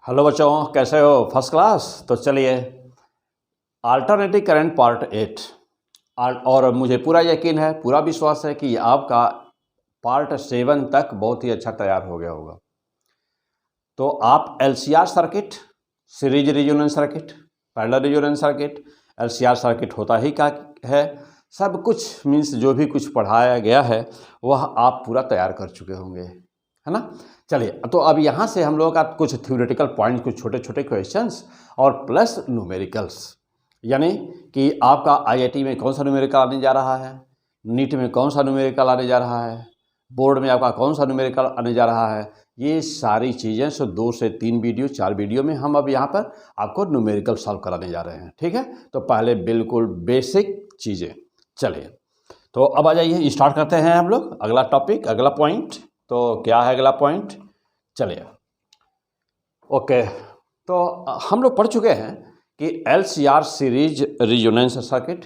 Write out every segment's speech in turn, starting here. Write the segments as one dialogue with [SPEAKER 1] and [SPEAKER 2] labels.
[SPEAKER 1] Hello बच्चों, कैसे हो? First class. तो चलिए, अल्टरनेटिव करंट पार्ट 8 और मुझे पूरा यकीन है, पूरा विश्वास है कि आपका पार्ट 7 तक बहुत ही अच्छा तैयार हो गया होगा। तो आप LCR circuit, series resonance circuit, parallel resonance circuit, LCR circuit होता ही क्या है, सब कुछ मीन्स जो भी कुछ पढ़ाया गया है वह आप पूरा तैयार कर चुके होंगे, है ना। चलिए, तो अब यहाँ से हम लोगों का कुछ थ्योरेटिकल पॉइंट, कुछ छोटे छोटे क्वेश्चंस और प्लस न्यूमेरिकल्स, यानी कि आपका आईआईटी में कौन सा न्यूमेरिकल आने जा रहा है, नीट में कौन सा न्यूमेरिकल आने जा रहा है, बोर्ड में आपका कौन सा न्यूमेरिकल आने जा रहा है, ये सारी चीज़ें 2 से 3 वीडियो 4 वीडियो में हम अब यहाँ पर आपको न्यूमेरिकल सॉल्व कराने जा रहे हैं। ठीक है, तो पहले बिल्कुल बेसिक चीज़ें। चलिए, तो अब आ जाइए, स्टार्ट करते हैं हम लोग अगला टॉपिक, अगला पॉइंट। तो क्या है अगला पॉइंट? चलिए, ओके। तो हम लोग पढ़ चुके हैं कि LCR series resonance circuit,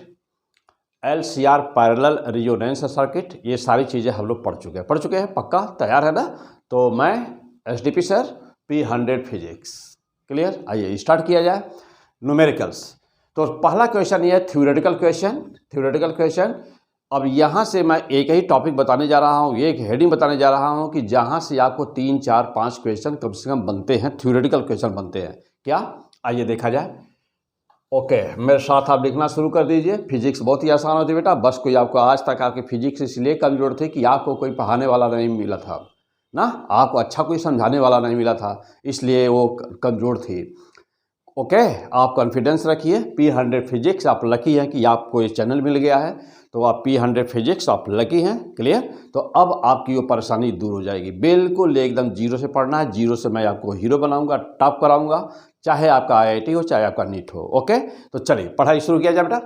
[SPEAKER 1] LCR parallel resonance circuit, ये सारी चीज़ें हम लोग पढ़ चुके हैं। पक्का तैयार है ना? तो मैं SDP sir, P100 physics. Clear? आइए स्टार्ट किया जाए। न्यूमेरिकल्स। तो पहला क्वेश्चन ये है थ्योरेटिकल क्वेश्चन। अब यहाँ से मैं एक ही टॉपिक बताने जा रहा हूँ, एक हेडिंग बताने जा रहा हूँ कि जहाँ से आपको 3, 4, 5 क्वेश्चन कम से कम बनते हैं, थ्योरेटिकल क्वेश्चन बनते हैं। क्या? आइए देखा जाए। ओके, मेरे साथ आप लिखना शुरू कर दीजिए। फिजिक्स बहुत ही आसान होती है बेटा, बस कोई आपको आज तक आपकी फिजिक्स इसलिए कमज़ोर थी कि आपको कोई पढ़ाने वाला नहीं मिला था ना, आपको अच्छा कोई समझाने वाला नहीं मिला था, इसलिए वो कमज़ोर थी। ओके, आप कॉन्फिडेंस रखिए। P100 फिजिक्स, आप लकी हैं कि आपको ये चैनल मिल गया है, तो आप P100 फिजिक्स आप लकी हैं। क्लियर? तो अब आपकी वो परेशानी दूर हो जाएगी। बिल्कुल एकदम जीरो से पढ़ना है, जीरो से मैं आपको हीरो बनाऊंगा, टॉप कराऊंगा, चाहे आपका आईआईटी हो चाहे आपका नीट हो। ओके, तो चलिए पढ़ाई शुरू किया जाए बेटा।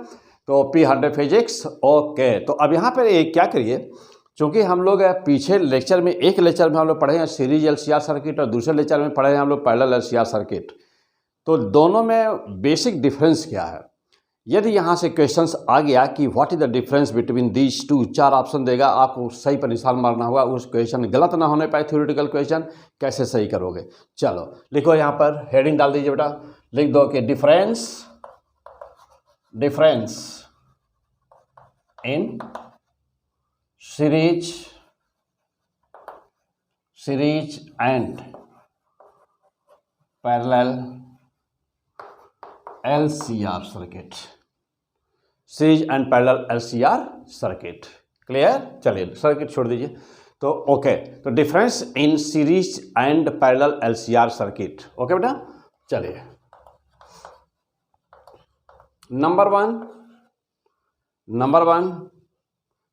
[SPEAKER 1] तो P100 फिजिक्स। ओके, तो अब यहाँ पर एक क्या करिए, चूँकि हम लोग पीछे लेक्चर में, एक लेक्चर में हम लोग पढ़े हैं सीरीज एलसीआर सर्किट और दूसरे लेक्चर में पढ़े हैं हम लोग पैरेलल एलसीआर सर्किट। तो दोनों में बेसिक डिफरेंस क्या है? यदि यहाँ से क्वेश्चंस आ गया कि what is the difference between these two, 4 option देगा, आपको सही पर निशान मारना होगा, उस क्वेश्चन गलत ना होने पाए। थ्योरेटिकल क्वेश्चन कैसे सही करोगे? चलो लिखो, यहाँ पर हेडिंग डाल दीजिए बेटा, लिख दो कि difference in series and parallel LCR circuit, series and parallel LCR circuit. Clear? चलिए सर्किट छोड़ दीजिए। तो ओके, तो difference in series and parallel LCR circuit. Okay बेटा, चलिए नंबर वन,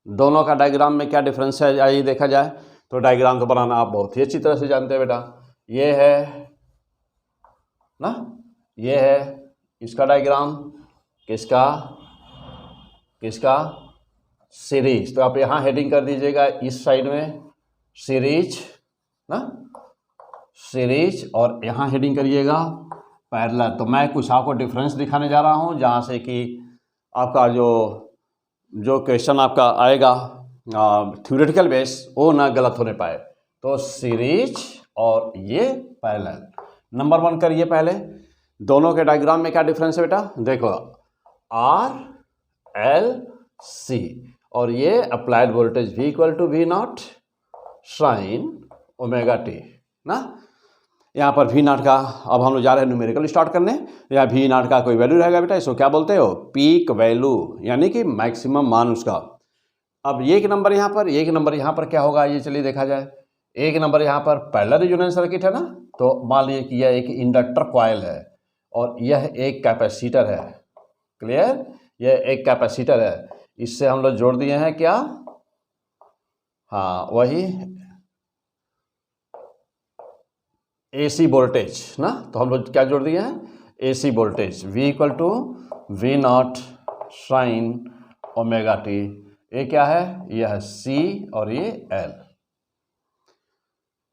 [SPEAKER 1] दोनों का डायग्राम में क्या डिफरेंस है आइए देखा जाए। तो डायग्राम तो बनाना आप बहुत ही अच्छी तरह से जानते हैं बेटा। ये है ना, ये है इसका डायग्राम, किसका सीरीज। तो आप यहाँ हेडिंग कर दीजिएगा इस साइड में सीरीज ना, सीरीज, और यहाँ हेडिंग करिएगा पैरेलल। तो मैं कुछ आपको डिफरेंस दिखाने जा रहा हूँ, जहाँ से कि आपका जो क्वेश्चन आपका आएगा थ्योरेटिकल बेस, वो ना गलत होने पाए। तो सीरीज और ये पैरेलल। नंबर 1 करिए पहले, दोनों के डायग्राम में क्या डिफरेंस है बेटा? देखो, RLC, और ये applied voltage V equal to V0 sine omega t ना। यहाँ पर V0 का, अब हम लोग जा रहे हैं न्यूमेरिकल स्टार्ट करने। या V0 का कोई वैल्यू रहेगा बेटा, इसको क्या बोलते हो? पीक वैल्यू, यानी कि मैक्सिमम मान उसका। अब एक नंबर यहाँ पर, एक नंबर यहाँ पर क्या होगा, ये चलिए देखा जाए। एक नंबर यहाँ पर पैरेलल रेजोनेंस सर्किट है ना, तो मान लीजिए कि यह एक इंडक्टर कॉइल है और यह एक कैपेसिटर है। क्लियर? यह एक कैपेसिटर है, इससे हम लोग जोड़ दिए हैं क्या? हाँ, वही AC वोल्टेज ना। तो हम लोग क्या जोड़ दिए हैं? AC voltage, V equal to V0 sine omega t. ये क्या है? यह है C और ये L।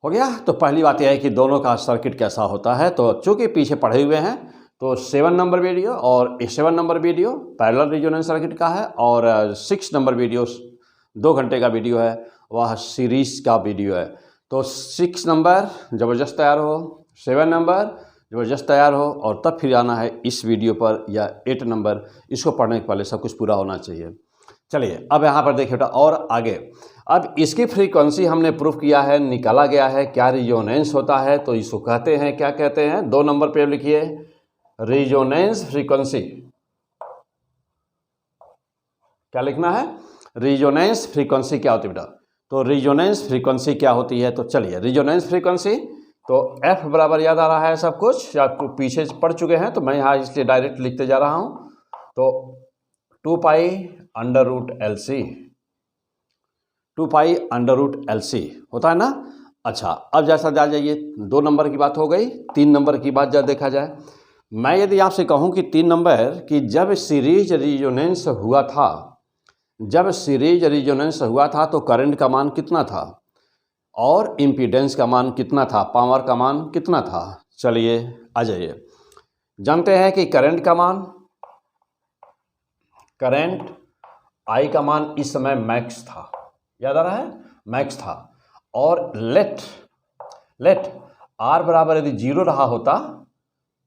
[SPEAKER 1] हो गया। तो पहली बात यह है कि दोनों का सर्किट कैसा होता है। तो चूंकि पीछे पढ़े हुए हैं, तो 7 नंबर वीडियो और 7 number video parallel resonance circuit का है, और 6 नंबर वीडियो 2 घंटे का वीडियो है, वह सीरीज का वीडियो है। तो 6 नंबर ज़बरदस्त तैयार हो, 7 नंबर ज़बरदस्त तैयार हो और तब फिर आना है इस वीडियो पर या 8 नंबर, इसको पढ़ने के पहले सब कुछ पूरा होना चाहिए। चलिए अब यहाँ पर देखिए बेटा और आगे, अब इसकी फ्रीक्वेंसी हमने प्रूफ किया है, निकाला गया है क्या रिजोनेंस होता है, तो इसको कहते हैं, क्या कहते हैं, 2 नंबर पे लिखिए रिजोनेंस फ्रीक्वेंसी। क्या लिखना है, रिजोनेंस फ्रीक्वेंसी क्या होती है बेटा, तो रिजोनेंस फ्रीक्वेंसी क्या होती है, तो चलिए रिजोनेंस फ्रीक्वेंसी तो F बराबर याद आ रहा है सब कुछ, आप पीछे पढ़ चुके हैं तो मैं यहाँ इसलिए डायरेक्ट लिखते जा रहा हूँ, तो 2 pi under root LC, 2 pi under root LC होता है ना। अच्छा अब जैसा जा जाइए 2 नंबर की बात हो गई, 3 नंबर की बात जब देखा जाए, मैं यदि आपसे कहूँ कि 3 नंबर कि जब सीरीज रिजोनेंस हुआ था, जब सीरीज रिजोनेंस हुआ था तो करंट का मान कितना था और इम्पीडेंस का मान कितना था, पावर का मान कितना था। चलिए आ जाइए, जानते हैं कि करंट का मान, करंट I का मान इस समय मैक्स था, याद आ रहा है, मैक्स था, और लेट R बराबर यदि 0 रहा होता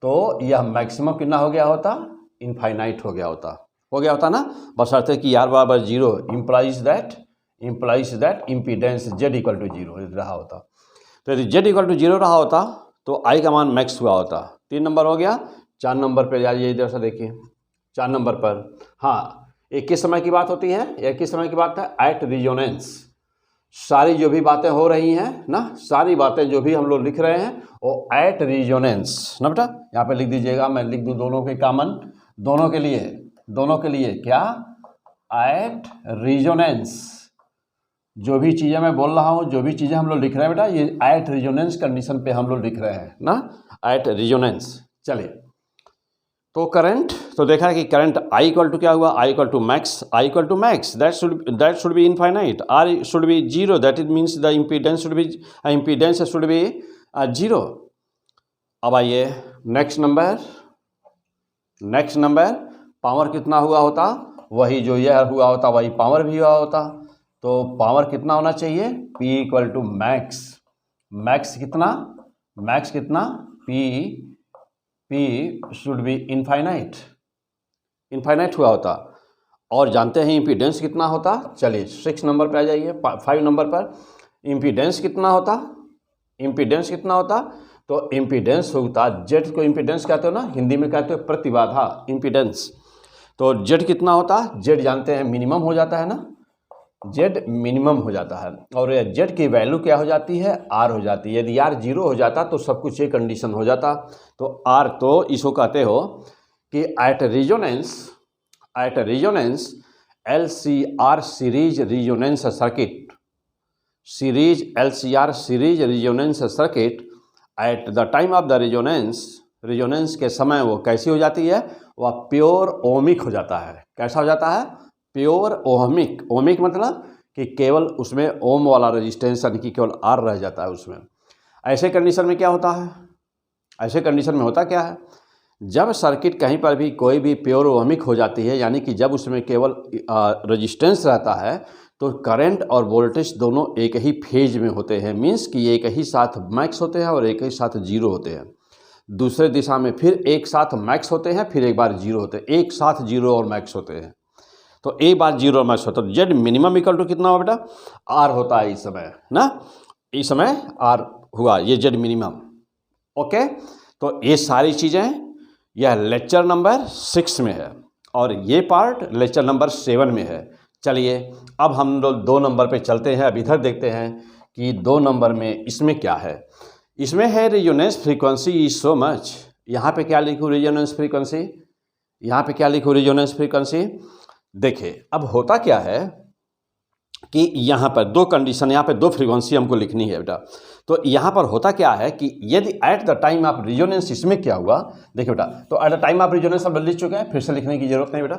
[SPEAKER 1] तो यह मैक्सिमम कितना हो गया होता, इनफाइनाइट हो गया होता ना, बशर्ते कि R बराबर 0 implies that impedance Z equal to 0 रहा होता, तो यदि Z इक्वल टू 0 रहा होता तो I का मान मैक्स हुआ होता। 3 नंबर हो गया। 4 नंबर पर जाइए, इधर से देखिए 4 नंबर पर, हाँ एक किस समय की बात होती है, एक किस समय की बात है, एट रिजोनेंस। सारी जो भी बातें हो रही हैं ना, सारी बातें जो भी हम लोग लिख रहे हैं वो एट रिजोनेंस ना बेटा, यहाँ पे लिख दीजिएगा, मैं लिख दूँ दोनों के कॉमन, दोनों के लिए क्या, एट रिजोनेंस। जो भी चीज़ें मैं बोल रहा हूँ, जो भी चीज़ें हम लोग लिख रहे हैं बेटा, ये एट रिजोनेंस कंडीशन पे हम लोग लिख रहे हैं ना, एट रिजोनेंस। चलिए तो करंट, तो देखा है कि करंट I इक्वल टू क्या हुआ, I equal to max, that should be infinite, R should be 0, that it means the impedance should be 0। अब आइए नेक्स्ट नंबर, पावर कितना हुआ होता, वही जो यह हुआ होता वही पावर भी हुआ होता, तो पावर कितना होना चाहिए, P इक्वल टू मैक्स कितना, P शुड बी इनफाइनाइट हुआ होता, और जानते हैं इम्पीडेंस कितना होता। चलिए 6 नंबर पे आ जाइए, 5 नंबर पर इम्पीडेंस कितना होता, तो इम्पीडेंस होता, जेड को इम्पीडेंस कहते हो ना, हिंदी में कहते हो प्रतिबाधा, इम्पीडेंस, तो जेड कितना होता, जेड जानते हैं मिनिमम हो जाता है ना, जेड मिनिमम हो जाता है, और जेड की वैल्यू क्या हो जाती है, आर हो जाती है। यदि आर 0 हो जाता तो सब कुछ ये कंडीशन हो जाता, तो आर, तो इसको कहते हो कि at resonance LCR series resonance circuit at the time of the resonance के समय वो कैसी हो जाती है, वह प्योर ओमिक हो जाता है। कैसा हो जाता है, प्योर ओमिक मतलब कि केवल उसमें ओम वाला रेजिस्टेंस यानी कि केवल R रह जाता है उसमें। ऐसे कंडीशन में क्या होता है, ऐसे कंडीशन में होता क्या है, जब सर्किट कहीं पर भी कोई भी प्योर ओमिक हो जाती है, यानी कि जब उसमें केवल रेजिस्टेंस रहता है, तो करंट और वोल्टेज दोनों एक ही फेज में होते हैं, मीन्स कि एक ही साथ मैक्स होते हैं और एक ही साथ 0 होते हैं। दूसरे दिशा में फिर एक साथ मैक्स होते हैं, फिर एक बार 0 होते हैं, एक साथ 0 और मैक्स होते हैं, तो एक बार 0 और मैक्स होता है। जेड मिनिमम इक्वल टू कितना हो बेटा, R होता है इस समय ना, इस समय R हुआ, ये जेड मिनिमम। ओके, तो ये सारी चीज़ें यह लेक्चर नंबर 6 में है और ये पार्ट लेक्चर नंबर 7 में है। चलिए अब हम लोग 2 नंबर पे चलते हैं। अब इधर देखते हैं कि 2 नंबर में इसमें क्या है। इसमें है resonance frequency is so much. यहाँ पे क्या लिखूँ, रिजोनेंस फ्रीक्वेंसी, यहाँ पे क्या लिखूँ, रिजोनेंस फ्रीक्वेंसी। देखिए अब होता क्या है कि यहाँ पर 2 कंडीशन, यहाँ पे 2 फ्रीक्वेंसी हमको लिखनी है बेटा। तो यहाँ पर होता क्या है कि यदि eight the time of resonance, इसमें क्या हुआ देखिए बेटा, तो eight the time of resonance हम लिख चुके हैं, फिर से लिखने की जरूरत नहीं बेटा।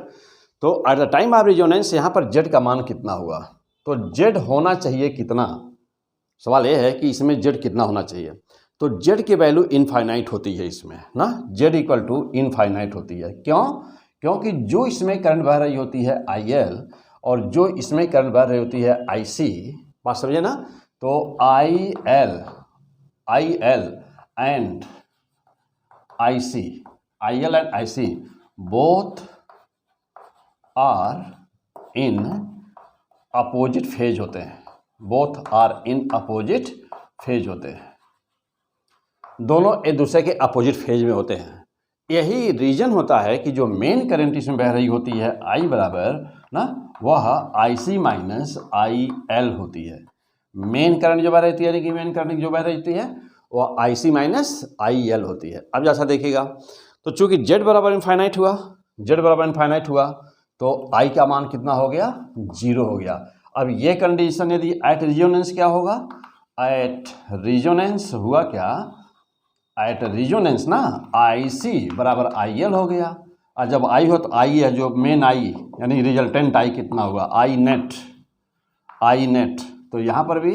[SPEAKER 1] तो eight the time of resonance यहाँ पर जेड का मान कितना हुआ, तो जेड होना चाहिए कितना, सवाल यह है कि इसमें जेड कितना होना चाहिए। तो जेड की वैल्यू इनफाइनाइट होती है इसमें ना, जेड इक्वल टू इनफाइनाइट होती है। क्यों, क्योंकि जो इसमें करंट बह रही होती है IL और जो इसमें करंट बह रही होती है IC, बात समझे ना। तो IL and IC, IL and IC both are in opposite phase होते हैं, both are in opposite phase होते हैं, दोनों एक दूसरे के अपोजिट फेज में होते हैं। यही रीजन होता है कि जो मेन करंट इसमें बह रही होती है I बराबर ना वह IC माइनस IL होती है। मेन करंट जो बह रही थी यानी कि मेन करंट जो बह रही है वह IC माइनस IL होती है। अब जैसा देखिएगा तो चूंकि Z बराबर इनफाइनाइट हुआ, Z बराबर इनफाइनाइट हुआ तो I का मान कितना हो गया, 0 हो गया। अब ये कंडीशन यदि एट रिजोनेंस क्या होगा, एट रिजोनेंस हुआ क्या, एट रिजोनेंस ना IC बराबर IL हो गया। और जब I हो तो I है जो मेन I यानी रिजल्टेंट I कितना होगा, I नेट, तो यहाँ पर भी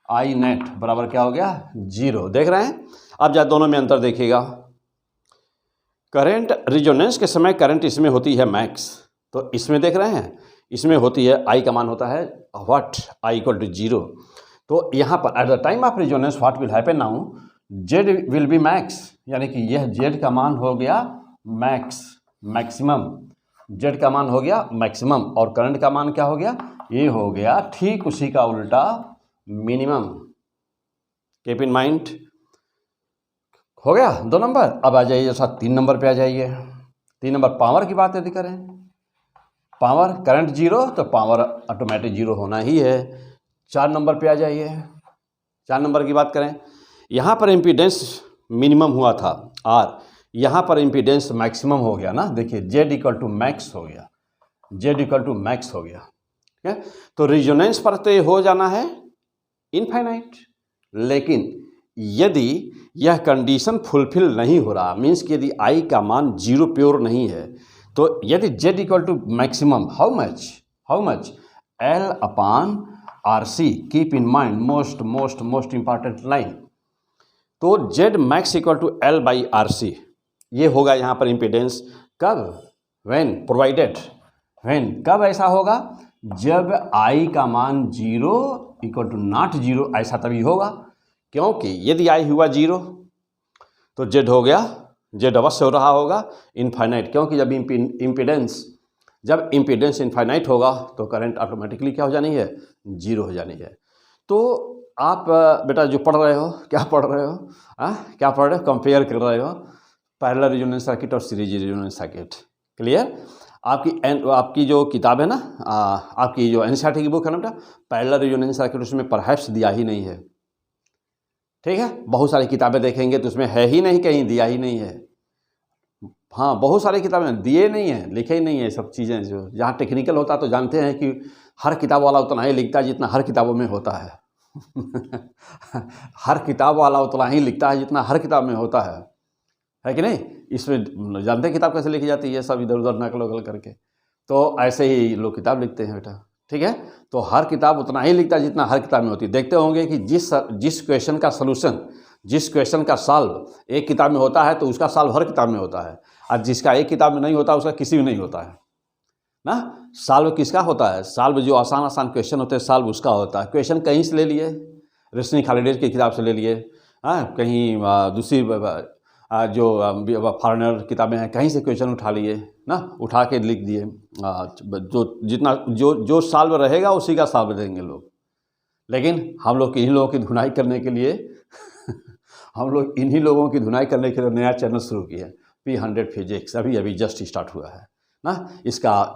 [SPEAKER 1] I नेट बराबर क्या हो गया, 0। देख रहे हैं। अब जब दोनों में अंतर देखिएगा, करंट रिजोनेंस के समय करंट इसमें होती है मैक्स, तो इसमें देख रहे हैं इसमें होती है I का मान होता है व्हाट, I इक्वल टू 0। तो यहाँ पर eight the time of resonance what will happen now, Z will be max, यानी कि यह Z का मान हो गया मैक्सिमम, Z का मान हो गया मैक्सिमम, और करंट का मान क्या हो गया, ये हो गया ठीक उसी का उल्टा मिनिमम। कीप इन माइंड, हो गया 2 नंबर। अब आ जाइए जैसा 3 नंबर पे आ जाइए। 3 नंबर पावर की बात यदि करें, पावर करंट 0 तो पावर ऑटोमेटिक 0 होना ही है। 4 नंबर पे आ जाइए। 4 नंबर की बात करें, यहाँ पर इम्पीडेंस मिनिमम हुआ था और यहाँ पर इम्पीडेंस मैक्सिमम हो गया ना। देखिए Z इक्वल टू मैक्स हो गया, Z इक्वल टू मैक्स हो गया, ठीक है। तो रिजोनेंस पर तो हो जाना है इनफाइनाइट, लेकिन यदि यह कंडीशन फुलफिल नहीं हो रहा, मीन्स कि यदि I का मान 0 प्योर नहीं है, तो यदि Z equal to maximum how much L upon RC, keep in mind most important line, तो Z max equal to L by RC ये होगा यहाँ पर इम्पीडेंस। कब, कब ऐसा होगा, जब I का मान 0 इक्वल टू नॉट 0, ऐसा तभी होगा। क्योंकि यदि I हुआ 0 तो Z हो गया, Z अवश्य हो रहा होगा इनफाइनाइट, क्योंकि जब इम्पीडेंस इनफाइनाइट होगा तो करंट ऑटोमेटिकली क्या हो जानी है, 0 हो जानी है। तो आप बेटा जो पढ़ रहे हो, क्या पढ़ रहे हो, क्या पढ़ रहे हो, कंपेयर कर रहे हो पैरेलल रेजोनेंस सर्किट और सीरीज रेजोनेंस सर्किट। क्लियर। आपकी जो किताब है ना, आपकी जो एनसीईआरटी की बुक है ना बेटा, पैरेलल रेजोनेंस सर्किट, उसमें परहैप्स दिया ही नहीं है, ठीक है। बहुत सारी किताबें देखेंगे तो उसमें है ही नहीं, कहीं दिया ही नहीं है। हाँ, बहुत सारी किताबें दिए नहीं है, लिखे ही नहीं है सब चीज़ें। जो जहाँ टेक्निकल होता तो जानते हैं कि हर किताब वाला उतना ही लिखता है जितना हर किताबों में होता है हर किताब वाला उतना ही लिखता है जितना हर किताब में होता है कि नहीं। इसमें जानते हैं किताब कैसे लिखी जाती है, सब इधर उधर नकल वकल करके, तो ऐसे ही लोग किताब लिखते हैं बेटा, ठीक है। तो हर किताब उतना ही लिखता है जितना हर किताब में होती है। देखते होंगे कि जिस क्वेश्चन का सलूशन, जिस क्वेश्चन का सॉल्व एक किताब में होता है तो उसका सॉल्व हर किताब में होता है, और जिसका एक किताब में नहीं होता उसका किसी में नहीं होता है ना। सॉल्व किसका होता है, सॉल्व जो आसान क्वेश्चन होते हैं सॉल्व उसका होता है। क्वेश्चन कहीं से ले लिए, रोशनी खालिडेज की किताब से ले लिए, कहीं दूसरी जो फॉरेनर किताबें हैं कहीं से क्वेश्चन उठा लिए ना, उठा के लिख दिए। जो सॉल्व रहेगा उसी का सॉल्व देंगे लोग। लेकिन हम लोग इन्हीं लोगों की धुनाई करने के लिए हम लोग इन्हीं लोगों की धुनाई करने के लिए नया चैनल शुरू किया, P100 फिजिक्स, अभी जस्ट स्टार्ट हुआ है ना।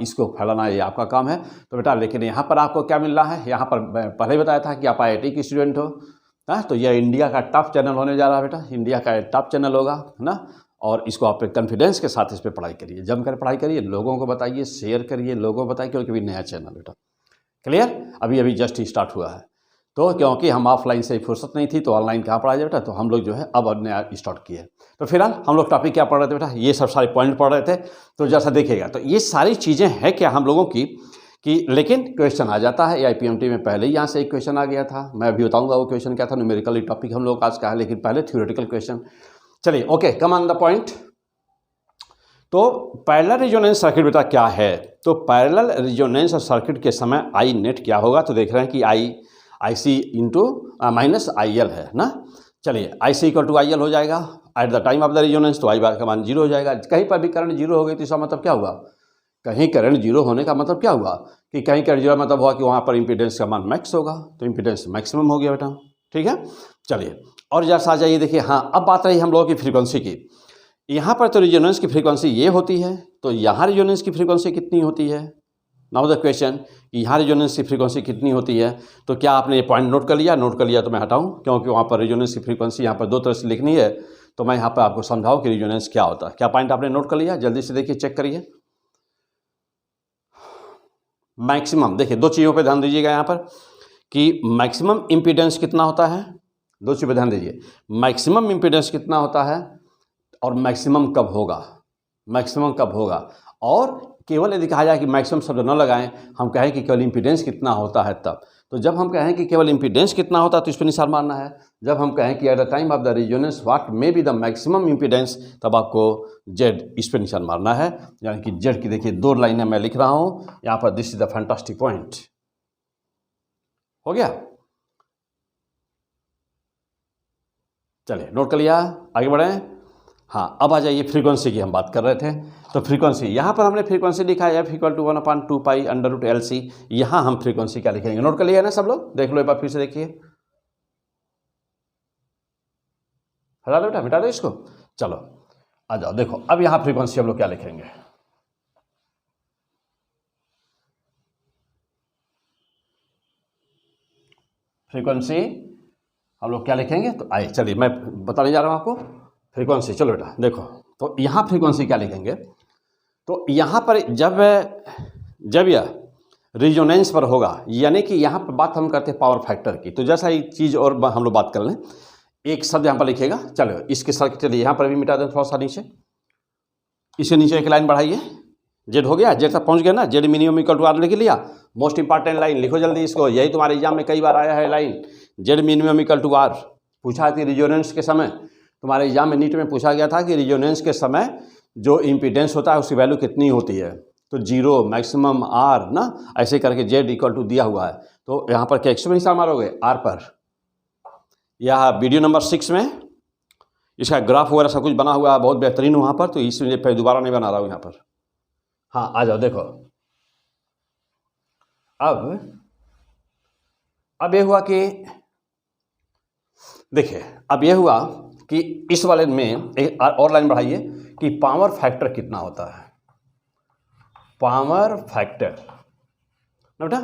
[SPEAKER 1] इसको फैलाना ये आपका काम है। तो बेटा लेकिन यहाँ पर आपको क्या मिल रहा है, यहाँ पर मैं पहले ही बताया था कि आप IIT की स्टूडेंट हो ना, तो यह इंडिया का टॉप चैनल होने जा रहा है बेटा, इंडिया का टॉप चैनल होगा ना। और इसको आप कॉन्फिडेंस के साथ इस पर पढ़ाई करिए, जमकर पढ़ाई करिए, लोगों को बताइए, शेयर करिए, लोगों को बताइए, क्योंकि नया चैनल बेटा। क्लियर। अभी जस्ट स्टार्ट हुआ है, तो क्योंकि हम ऑफलाइन से फुर्सत नहीं थी तो ऑनलाइन कहाँ पढ़ाया जाए बेटा, तो हम लोग जो है अब नया स्टार्ट किए। तो फिलहाल हम लोग टॉपिक क्या पढ़ रहे थे बेटा, ये सब सारे पॉइंट पढ़ रहे थे। तो जैसा देखिएगा तो ये सारी चीज़ें हैं क्या हम लोगों की, कि लेकिन क्वेश्चन आ जाता है। IPMT में पहले ही यहाँ से एक क्वेश्चन आ गया था, मैं अभी बताऊंगा वो क्वेश्चन क्या था। न्यूमेरिकल टॉपिक हम लोग आज का है, लेकिन पहले थ्योरेटिकल क्वेश्चन। चलिए okay, come on the point. तो पैरेलल रेजोनेंस सर्किट बेटा क्या है, तो पैरेलल रेजोनेंस सर्किट के समय I नेट क्या होगा, तो देख रहे हैं कि IC इंटू माइनस IL है ना। चलिए IC इक्वल टू IL हो जाएगा। Eight the time of the resonance, तो आई बार का मान 0 हो जाएगा। कहीं पर भी करंट 0 हो गई तो इसका मतलब क्या हुआ, कहीं करंट 0 होने का मतलब क्या हुआ कि कहीं करंट 0 मतलब हुआ कि वहाँ पर इम्पीडेंस का मान मैक्स होगा, तो इम्पीडेंस मैक्सिमम हो गया बेटा। ठीक है, चलिए और जैसा आ जाइए, देखिए हाँ अब बात रही हम लोगों की फ्रीक्वेंसी की। यहाँ पर तो रेजोनेंस की फ्रीक्वेंसी ये होती है, तो यहाँ रेजोनेंस की फ्रीक्वेंसी कितनी होती है। नाउ द क्वेश्चन कि यहाँ रेजोनेंस की फ्रीक्वेंसी कितनी होती है, तो क्या आपने ये पॉइंट नोट कर लिया? नोट कर लिया तो मैं हटाऊँ, क्योंकि वहाँ पर रेजोनेंस की फ्रीक्वेंसी यहाँ पर 2 तरह से लिखनी है, तो मैं यहाँ पर आपको समझाऊँ कि रेजोनेंस क्या होता है। क्या पॉइंट आपने नोट कर लिया? जल्दी से देखिए, चेक करिए। मैक्सिमम, देखिए 2 चीज़ों पे ध्यान दीजिएगा यहाँ पर कि मैक्सिमम इम्पीडेंस कितना होता है। 2 चीज़ पे ध्यान दीजिए, मैक्सिमम इम्पीडेंस कितना होता है और मैक्सिमम कब होगा, मैक्सिमम कब होगा। और केवल यदि कहा जाए कि मैक्सिमम शब्द न लगाएं, हम कहें कि केवल इम्पीडेंस कितना होता है तब। तो जब हम कहें कि केवल इम्पीडेंस कितना होता है तो इस पर निशान मारना है। जब हम कहें कि eight the time of the resonance what may be the maximum impedance, तब आपको जेड इस पर निशान मारना है। यानी कि जेड की देखिए 2 लाइनें मैं लिख रहा हूँ यहाँ पर, this is the fantastic point. हो गया, चलिए नोट कर लिया, आगे बढ़ें। हाँ अब आ जाइए, फ्रीक्वेंसी की हम बात कर रहे थे, तो फ्रीक्वेंसी यहाँ पर हमने फ्रीक्वेंसी लिखा है F = 1/2 पाई √LC। यहाँ हम फ्रीक्वेंसी क्या लिखेंगे, नोट कर लिया ना सब लोग? देख लो एक बार फिर से देखिए, हटा दो बेटा, मिटा दो इसको। चलो आ जाओ, देखो अब यहाँ फ्रीक्वेंसी हम लोग क्या लिखेंगे। फ्रीक्वेंसी हम लोग क्या लिखेंगे, तो आइए चलिए मैं बताने जा रहा हूँ आपको फ्रीक्वेंसी। चलो बेटा देखो, तो यहाँ फ्रीक्वेंसी क्या लिखेंगे, तो यहाँ पर जब यह रेजोनेंस पर होगा, यानी कि यहाँ पर बात हम करते हैं पावर फैक्टर की, तो जैसा ही चीज़ और हम लोग बात कर लें, एक शब्द यहाँ पर लिखेगा। चलो इसके साथ चलिए यहाँ पर भी मिटा दें थोड़ा सा नीचे, इसके नीचे एक लाइन बढ़ाइए। जेड हो गया, जेड तक पहुँच गया ना, Z minimum equal to R लिख लिया। मोस्ट इंपॉर्टेंट लाइन लिखो जल्दी इसको, यही तुम्हारे एग्जाम में कई बार आया है line, Z minimum equal to R. पूछा थी रेजोनेंस के समय, तुम्हारे एग्जाम में नीट में पूछा गया था कि रेजोनेंस के समय जो इम्पीडेंस होता है उसकी वैल्यू कितनी होती है, तो 0 मैक्सिमम आर ना, ऐसे करके जेड इक्वल टू दिया हुआ है। तो यहाँ पर क्या एक्स में हिसाब मारोगे, आर पर। यह वीडियो नंबर 6 में इसका ग्राफ वगैरह सब कुछ बना हुआ है, बहुत बेहतरीन वहाँ पर, तो इसलिए फिर दोबारा नहीं बना रहा हूँ यहाँ पर। हाँ आ जाओ, देखो अब ये हुआ कि देखिए, अब ये हुआ कि इस वाले में एक और लाइन बढ़ाइए कि पावर फैक्टर कितना होता है। पावर फैक्टर ना बेटा,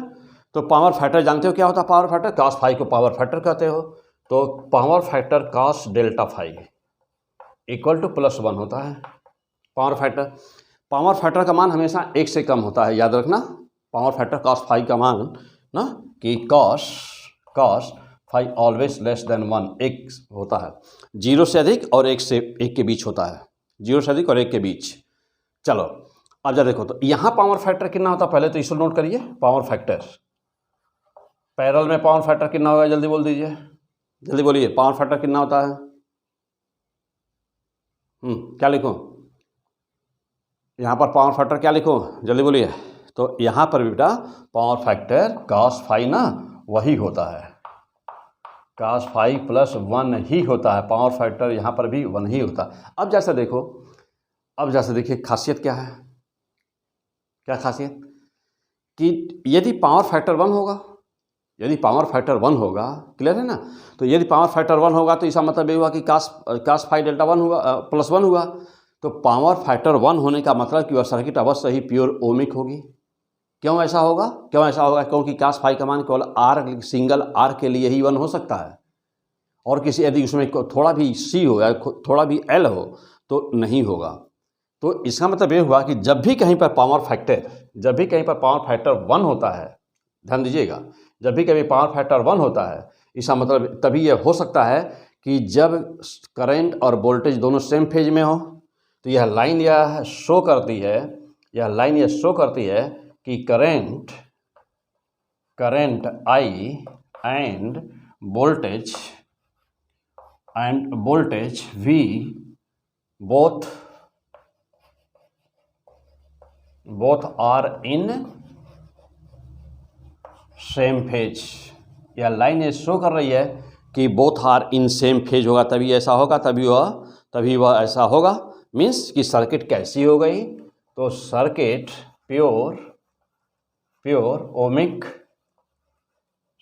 [SPEAKER 1] तो पावर फैक्टर जानते हो क्या होता है? पावर फैक्टर cos फाई को पावर फैक्टर कहते हो, तो power factor cos delta phi equal to +1 होता है। पावर फैक्टर का मान हमेशा 1 से कम होता है, याद रखना। पावर फैक्टर cos फाई का मान ना कि cos phi always less than 1, 1 होता है, 0 से अधिक और 1 के बीच होता है, 0 से अधिक और 1 के बीच। चलो अब जरा देखो, तो यहाँ पावर फैक्टर कितना होता है, पहले तो इसको नोट करिए। पावर फैक्टर पैरेलल में पावर फैक्टर कितना होगा, जल्दी बोल दीजिए, जल्दी बोलिए, पावर फैक्टर कितना होता है? क्या लिखूं यहाँ पर, पावर फैक्टर क्या लिखूं, जल्दी बोलिए। तो यहाँ पर भी बेटा पावर फैक्टर cos फाई ना वही होता है, cos फाई +1 ही होता है। पावर फैक्टर यहाँ पर भी 1 ही होता है। अब जैसे देखो, अब जैसे देखिए खासियत क्या है, क्या खासियत कि यदि पावर फैक्टर 1 होगा, यदि पावर फैक्टर 1 होगा, क्लियर है ना, तो यदि पावर फैक्टर 1 होगा तो इसका मतलब ये हुआ कि cos फाई डेल्टा 1 हुआ +1 हुआ, तो पावर फैक्टर 1 होने का मतलब कि वह सर्किट अवश्य ही प्योर ओमिक होगी। क्यों ऐसा होगा, क्योंकि cos फाई का मान केवल आर, सिंगल आर के लिए ही 1 हो सकता है, और किसी यदि उसमें थोड़ा भी सी हो या थोड़ा भी एल हो तो नहीं होगा। तो इसका मतलब ये हुआ कि जब भी कहीं पर पावर फैक्टर 1 होता है, ध्यान दीजिएगा, जब भी कभी पावर फैक्टर 1 होता है, इसका मतलब तभी यह हो सकता है कि जब करंट और वोल्टेज दोनों सेम फेज में हो। तो यह लाइन यह शो करती है कि current I and voltage V both are in same phase. यह लाइन ये शो कर रही है कि both are in same phase होगा, तभी ऐसा होगा, तभी वह ऐसा होगा। मीन्स कि सर्किट कैसी हो गई, तो circuit pure ohmic,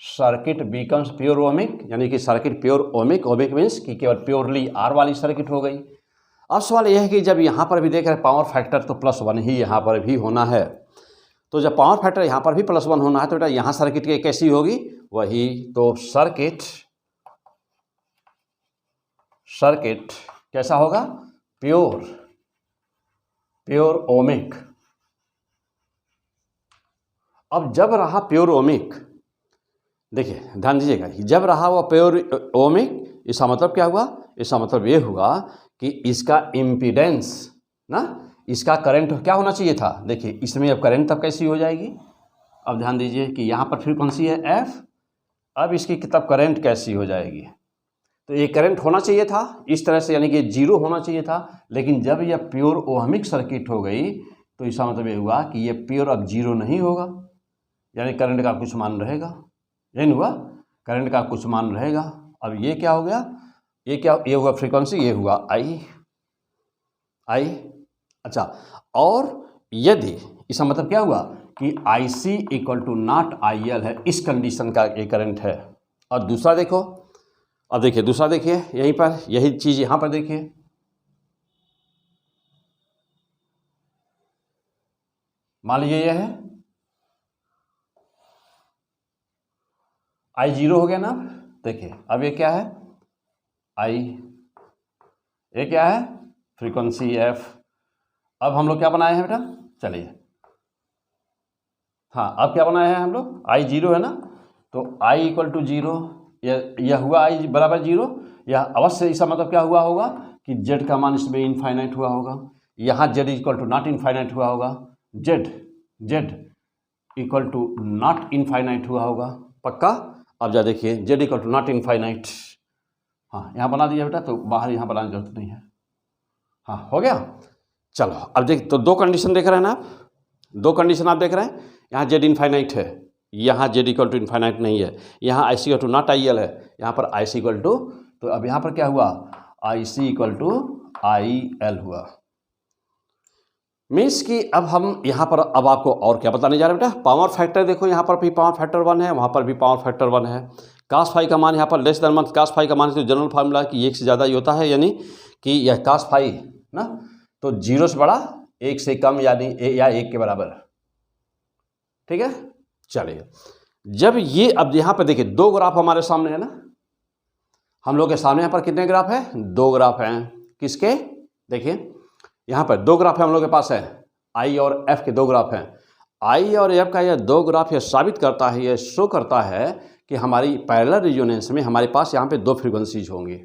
[SPEAKER 1] circuit becomes pure ohmic, यानी कि circuit pure ohmic. Ohmic means कि केवल प्योरली आर वाली सर्किट हो गई। अब सवाल यह है कि जब यहाँ पर भी देख रहे हैं पावर फैक्टर तो +1 ही यहाँ पर भी होना है, तो जब पावर फैक्टर यहाँ पर भी +1 होना है तो बेटा यहाँ सर्किट कैसी होगी, वही। तो सर्किट कैसा होगा, प्योर ओमिक। अब जब रहा प्योर ओमिक, देखिए ध्यान दीजिएगा, जब रहा वो प्योर ओमिक, इसका मतलब क्या हुआ, इसका मतलब ये हुआ कि इसका इम्पीडेंस ना, इसका करंट क्या होना चाहिए था। देखिए इसमें अब करंट तब कैसी हो जाएगी, अब ध्यान दीजिए कि यहाँ पर फ्रीक्वेंसी है F, अब इसकी तब करंट कैसी हो जाएगी। तो ये करंट होना चाहिए था इस तरह से, यानी कि 0 होना चाहिए था, लेकिन जब यह प्योर ओहमिक सर्किट हो गई तो इसका मतलब ये हुआ कि ये प्योर अब 0 नहीं होगा, यानी करंट का कुछ मान रहेगा। यही हुआ, करंट का कुछ मान रहेगा। अब ये क्या हो गया, ये हुआ फ्रीक्वेंसी, ये हुआ आई। अच्छा, और यदि इसका मतलब क्या हुआ कि IC = IL है, इस कंडीशन का ये करंट है। और दूसरा देखो, अब देखिए दूसरा देखिए, यहीं पर यही चीज़ यहाँ पर देखिए, मान लीजिए यह है I 0 हो गया ना। देखिए अब ये क्या है, I, ये क्या है फ्रीक्वेंसी F। अब हम लोग क्या बनाए हैं बेटा, चलिए, हाँ अब क्या बनाए हैं हम लोग, I 0 है ना, तो I = 0, यह हुआ I = 0। यह अवश्य इसका मतलब क्या हुआ होगा कि Z का मान इसमें इनफाइनाइट हुआ होगा, यहाँ Z = इनफाइनाइट हुआ होगा, Z = इनफाइनाइट हुआ होगा, पक्का। अब जा देखिए Z = इनफाइनाइट, हाँ यहाँ बना दिया बेटा, तो बाहर यहाँ बनाने की जरूरत नहीं है। हाँ हो गया। चलो अब देख, तो दो कंडीशन देख रहे हैं ना आप, दो कंडीशन आप देख रहे हैं, यहाँ Z इनफाइनाइट है, यहाँ Z = इनफाइनाइट नहीं है, यहाँ IC = IL है, यहाँ पर IC तो अब यहाँ पर क्या हुआ, IC = IL हुआ। मीन्स कि अब हम यहाँ पर, अब आपको और क्या बताने जा रहे हैं बेटा, पावर फैक्टर देखो, यहाँ पर भी पावर फैक्टर 1 है, वहाँ पर भी पावर फैक्टर 1 है। cos फाई का मान यहाँ पर लेस देन 1, cos फाई का मान तो जनरल फार्मूला कि 1 से ज़्यादा ही होता है, यानी कि यह cos फाई ना, तो 0 से बड़ा, 1 से कम, यानी या 1 के बराबर, ठीक है। चलिए, जब ये, अब यहाँ पर देखिए 2 ग्राफ हमारे सामने है ना, हम लोग के सामने यहाँ पर कितने ग्राफ है, 2 ग्राफ हैं। किसके, देखिए यहाँ पर 2 ग्राफ है हम लोग के पास है, I और F के 2 ग्राफ हैं। I और F का यह 2 ग्राफ यह साबित करता है, यह शो करता है कि हमारी पैरेलल रेजोनेंस में हमारे पास यहाँ पे 2 फ्रीक्वेंसीज होंगी।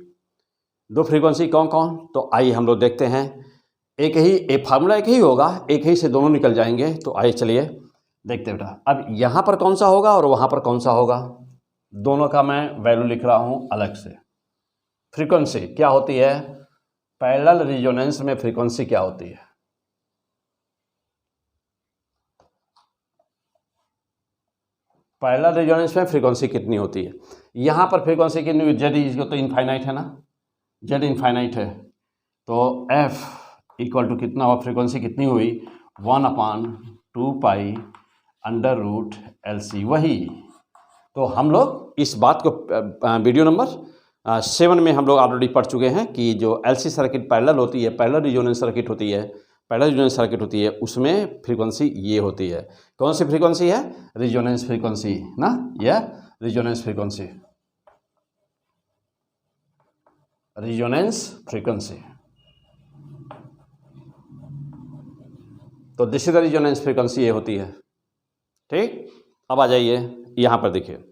[SPEAKER 1] 2 फ्रीक्वेंसी कौन कौन, तो आइए हम लोग देखते हैं। एक ही फार्मूला एक ही होगा, एक ही से दोनों निकल जाएंगे। तो आइए चलिए देखते हैं बेटा, अब यहाँ पर कौन सा होगा और वहाँ पर कौन सा होगा, दोनों का मैं वैल्यू लिख रहा हूँ अलग से। फ्रीक्वेंसी क्या होती है, पैरेलल रेजोनेंस में फ्रीक्वेंसी क्या होती है, पैरेलल रेजोनेंस में फ्रीक्वेंसी कितनी होती है। यहाँ पर फ्रीक्वेंसी कितनी हुई, Z इसको तो इनफाइनाइट है ना, Z इनफाइनाइट है, तो F = कितना हुआ, फ्रीक्वेंसी कितनी हुई, 1/2 √LC, वही। तो हम लोग इस बात को वीडियो नंबर 7 में हम लोग ऑलरेडी पढ़ चुके हैं कि जो LC सर्किट पैरेलल होती है, पैरेलल रेजोनेंस सर्किट होती है, पैरेलल रेजोनेंस सर्किट होती है, उसमें फ्रीक्वेंसी ये होती है। कौन सी फ्रीक्वेंसी है, रेजोनेंस फ्रीक्वेंसी ना, यह रेजोनेंस फ्रीक्वेंसी, रेजोनेंस फ्रीक्वेंसी। तो this is the resonance frequency, ये होती है, ठीक। अब आ जाइए यहाँ पर, देखिए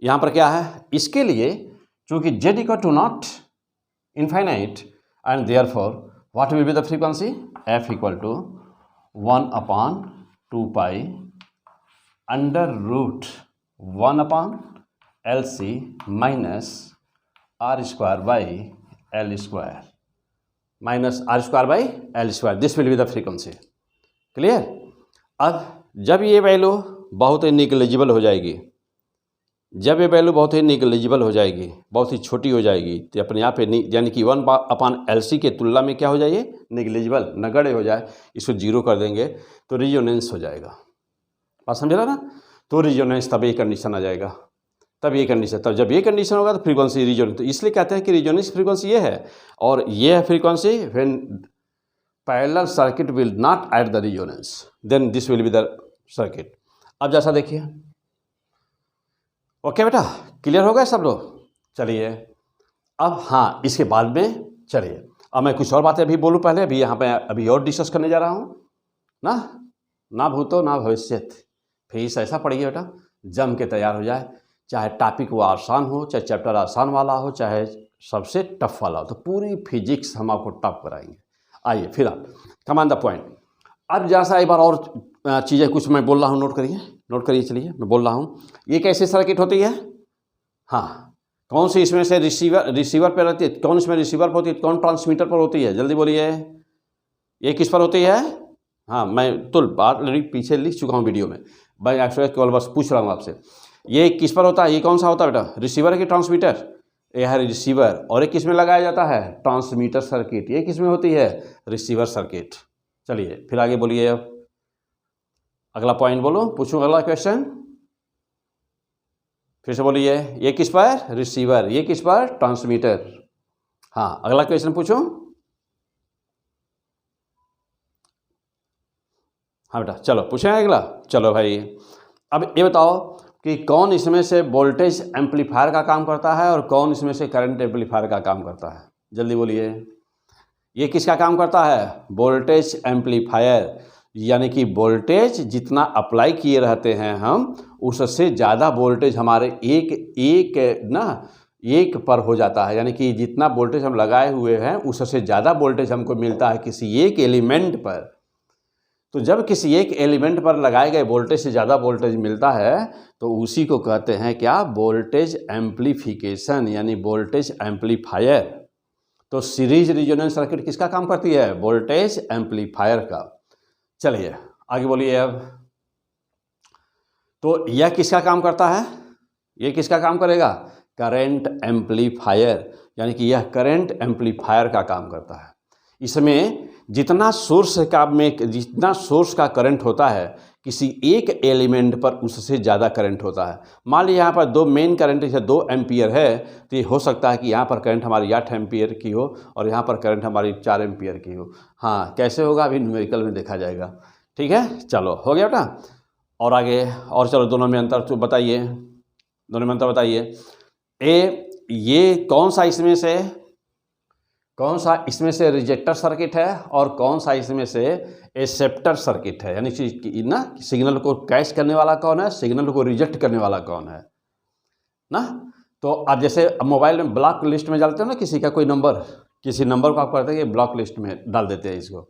[SPEAKER 1] यहाँ पर क्या है, इसके लिए चूंकि Z = infinite and therefore what will be the frequency, F = 1/2 √1/LC minus R² this will be the frequency, clear. अब जब ये वैल्यू बहुत ही निग्लिजिबल हो जाएगी, जब ये वैल्यू बहुत ही निगलिजिबल हो जाएगी, बहुत ही छोटी हो जाएगी, तो अपने आप यानी कि 1/LC के तुलना में क्या हो जाइए, निगलिजिबल, नगण्य हो जाए, इसको जीरो कर देंगे तो रिजोनेंस हो जाएगा। बात समझ रहा ना? तो रिजोनेंस, तब ये कंडीशन आ जाएगा, तब ये कंडीशन, तब जब ये कंडीशन होगा तो फ्रीक्वेंसी रिजोनेंस। तो इसलिए कहते हैं कि रिजोनेंस फ्रीक्वेंसी ये है, और ये है frequency when parallel circuit will not add the resonance, then this will be the circuit. अब जैसा देखिए, ओके बेटा, क्लियर हो गए सब लोग? चलिए अब हाँ, इसके बाद में चलिए अब मैं कुछ और बातें अभी बोलूँ पहले, अभी यहाँ पे अभी और डिस्कस करने जा रहा हूँ ना भूतो ना भविष्यत। फिर ऐसा पढ़िए बेटा, जम के तैयार हो जाए, चाहे टॉपिक वो आसान हो, चाहे चैप्टर आसान वाला हो, चाहे सबसे टफ वाला हो, तो पूरी फिजिक्स हम आपको टफ कराएंगे। आइए फिर आप कमांड द पॉइंट। अब जैसा एक बार और चीज़ें कुछ मैं बोल रहा हूँ, नोट करिए। चलिए मैं बोल रहा हूँ, ये कैसी सर्किट होती है? हाँ, कौन सी इसमें से रिसीवर पर रहती है, कौन इसमें रिसीवर पर होती है, कौन ट्रांसमीटर पर होती है? जल्दी बोलिए, ये किस पर होती है? हाँ, मैं तो बात पीछे लिख चुका हूँ वीडियो में, मैं एक्चुअली केवल बस पूछ रहा हूँ आपसे, ये किस पर होता है? ये कौन सा होता है बेटा, रिसीवर की ट्रांसमीटर? ये है रिसीवर। और ये किस में लगाया जाता है? Transmitter circuit. ये किस में होती है? Receiver circuit. चलिए फिर आगे बोलिए, अगला पॉइंट बोलो, पूछूं अगला क्वेश्चन, फिर से बोलिए, ये किस पर? रिसीवर। ये किस पर? ट्रांसमीटर। हाँ, अगला क्वेश्चन पूछूं? हाँ बेटा, चलो पूछें अगला। चलो भाई, अब ये बताओ कि कौन इसमें से वोल्टेज एम्पलीफायर का काम करता है और कौन इसमें से करंट एम्पलीफायर का काम करता है? जल्दी बोलिए, ये किसका काम करता है? वोल्टेज एम्पलीफायर, यानी कि वोल्टेज जितना अप्लाई किए रहते हैं हम, उससे ज़्यादा वोल्टेज हमारे एक पर हो जाता है, यानी कि जितना वोल्टेज हम लगाए हुए हैं उससे ज़्यादा वोल्टेज हमको मिलता है किसी एक एलिमेंट पर। तो जब किसी एक एलिमेंट पर लगाए गए वोल्टेज से ज़्यादा वोल्टेज मिलता है तो उसी को कहते हैं क्या? वोल्टेज एम्पलीफिकेशन, यानी वोल्टेज एम्पलीफायर। तो सीरीज रिजोनेंस सर्किट किसका काम करती है? वोल्टेज एम्पलीफायर का। चलिए आगे बोलिए अब, तो यह किसका काम करता है? ये किसका काम करेगा? करंट एम्पलीफायर, यानी कि यह करंट एम्पलीफायर का काम करता है। इसमें जितना सोर्स का करंट होता है किसी एक एलिमेंट पर, उससे ज़्यादा करंट होता है। मान लीजिए यहाँ पर दो मेन करंट है, 2 एम्पियर है, तो ये हो सकता है कि यहाँ पर करंट हमारी 8 एम्पियर की हो और यहाँ पर करंट हमारी 4 एम्पियर की हो। हाँ, कैसे होगा अभी न्यूमेरिकल में देखा जाएगा। ठीक है, चलो हो गया बेटा। और आगे, और चलो दोनों में अंतर तो बताइए, दोनों में अंतर बताइए। ये कौन सा इसमें से रिजेक्टर सर्किट है और कौन सा इसमें से एक्सेप्टर सर्किट है, यानी कि ना सिग्नल को कैच करने वाला कौन है, सिग्नल को रिजेक्ट करने वाला कौन है ना। तो अब जैसे मोबाइल में ब्लॉक लिस्ट में डालते हो ना, किसी का कोई नंबर, किसी नंबर को आप करते हैं कि ब्लॉक लिस्ट में डाल देते हैं, इसको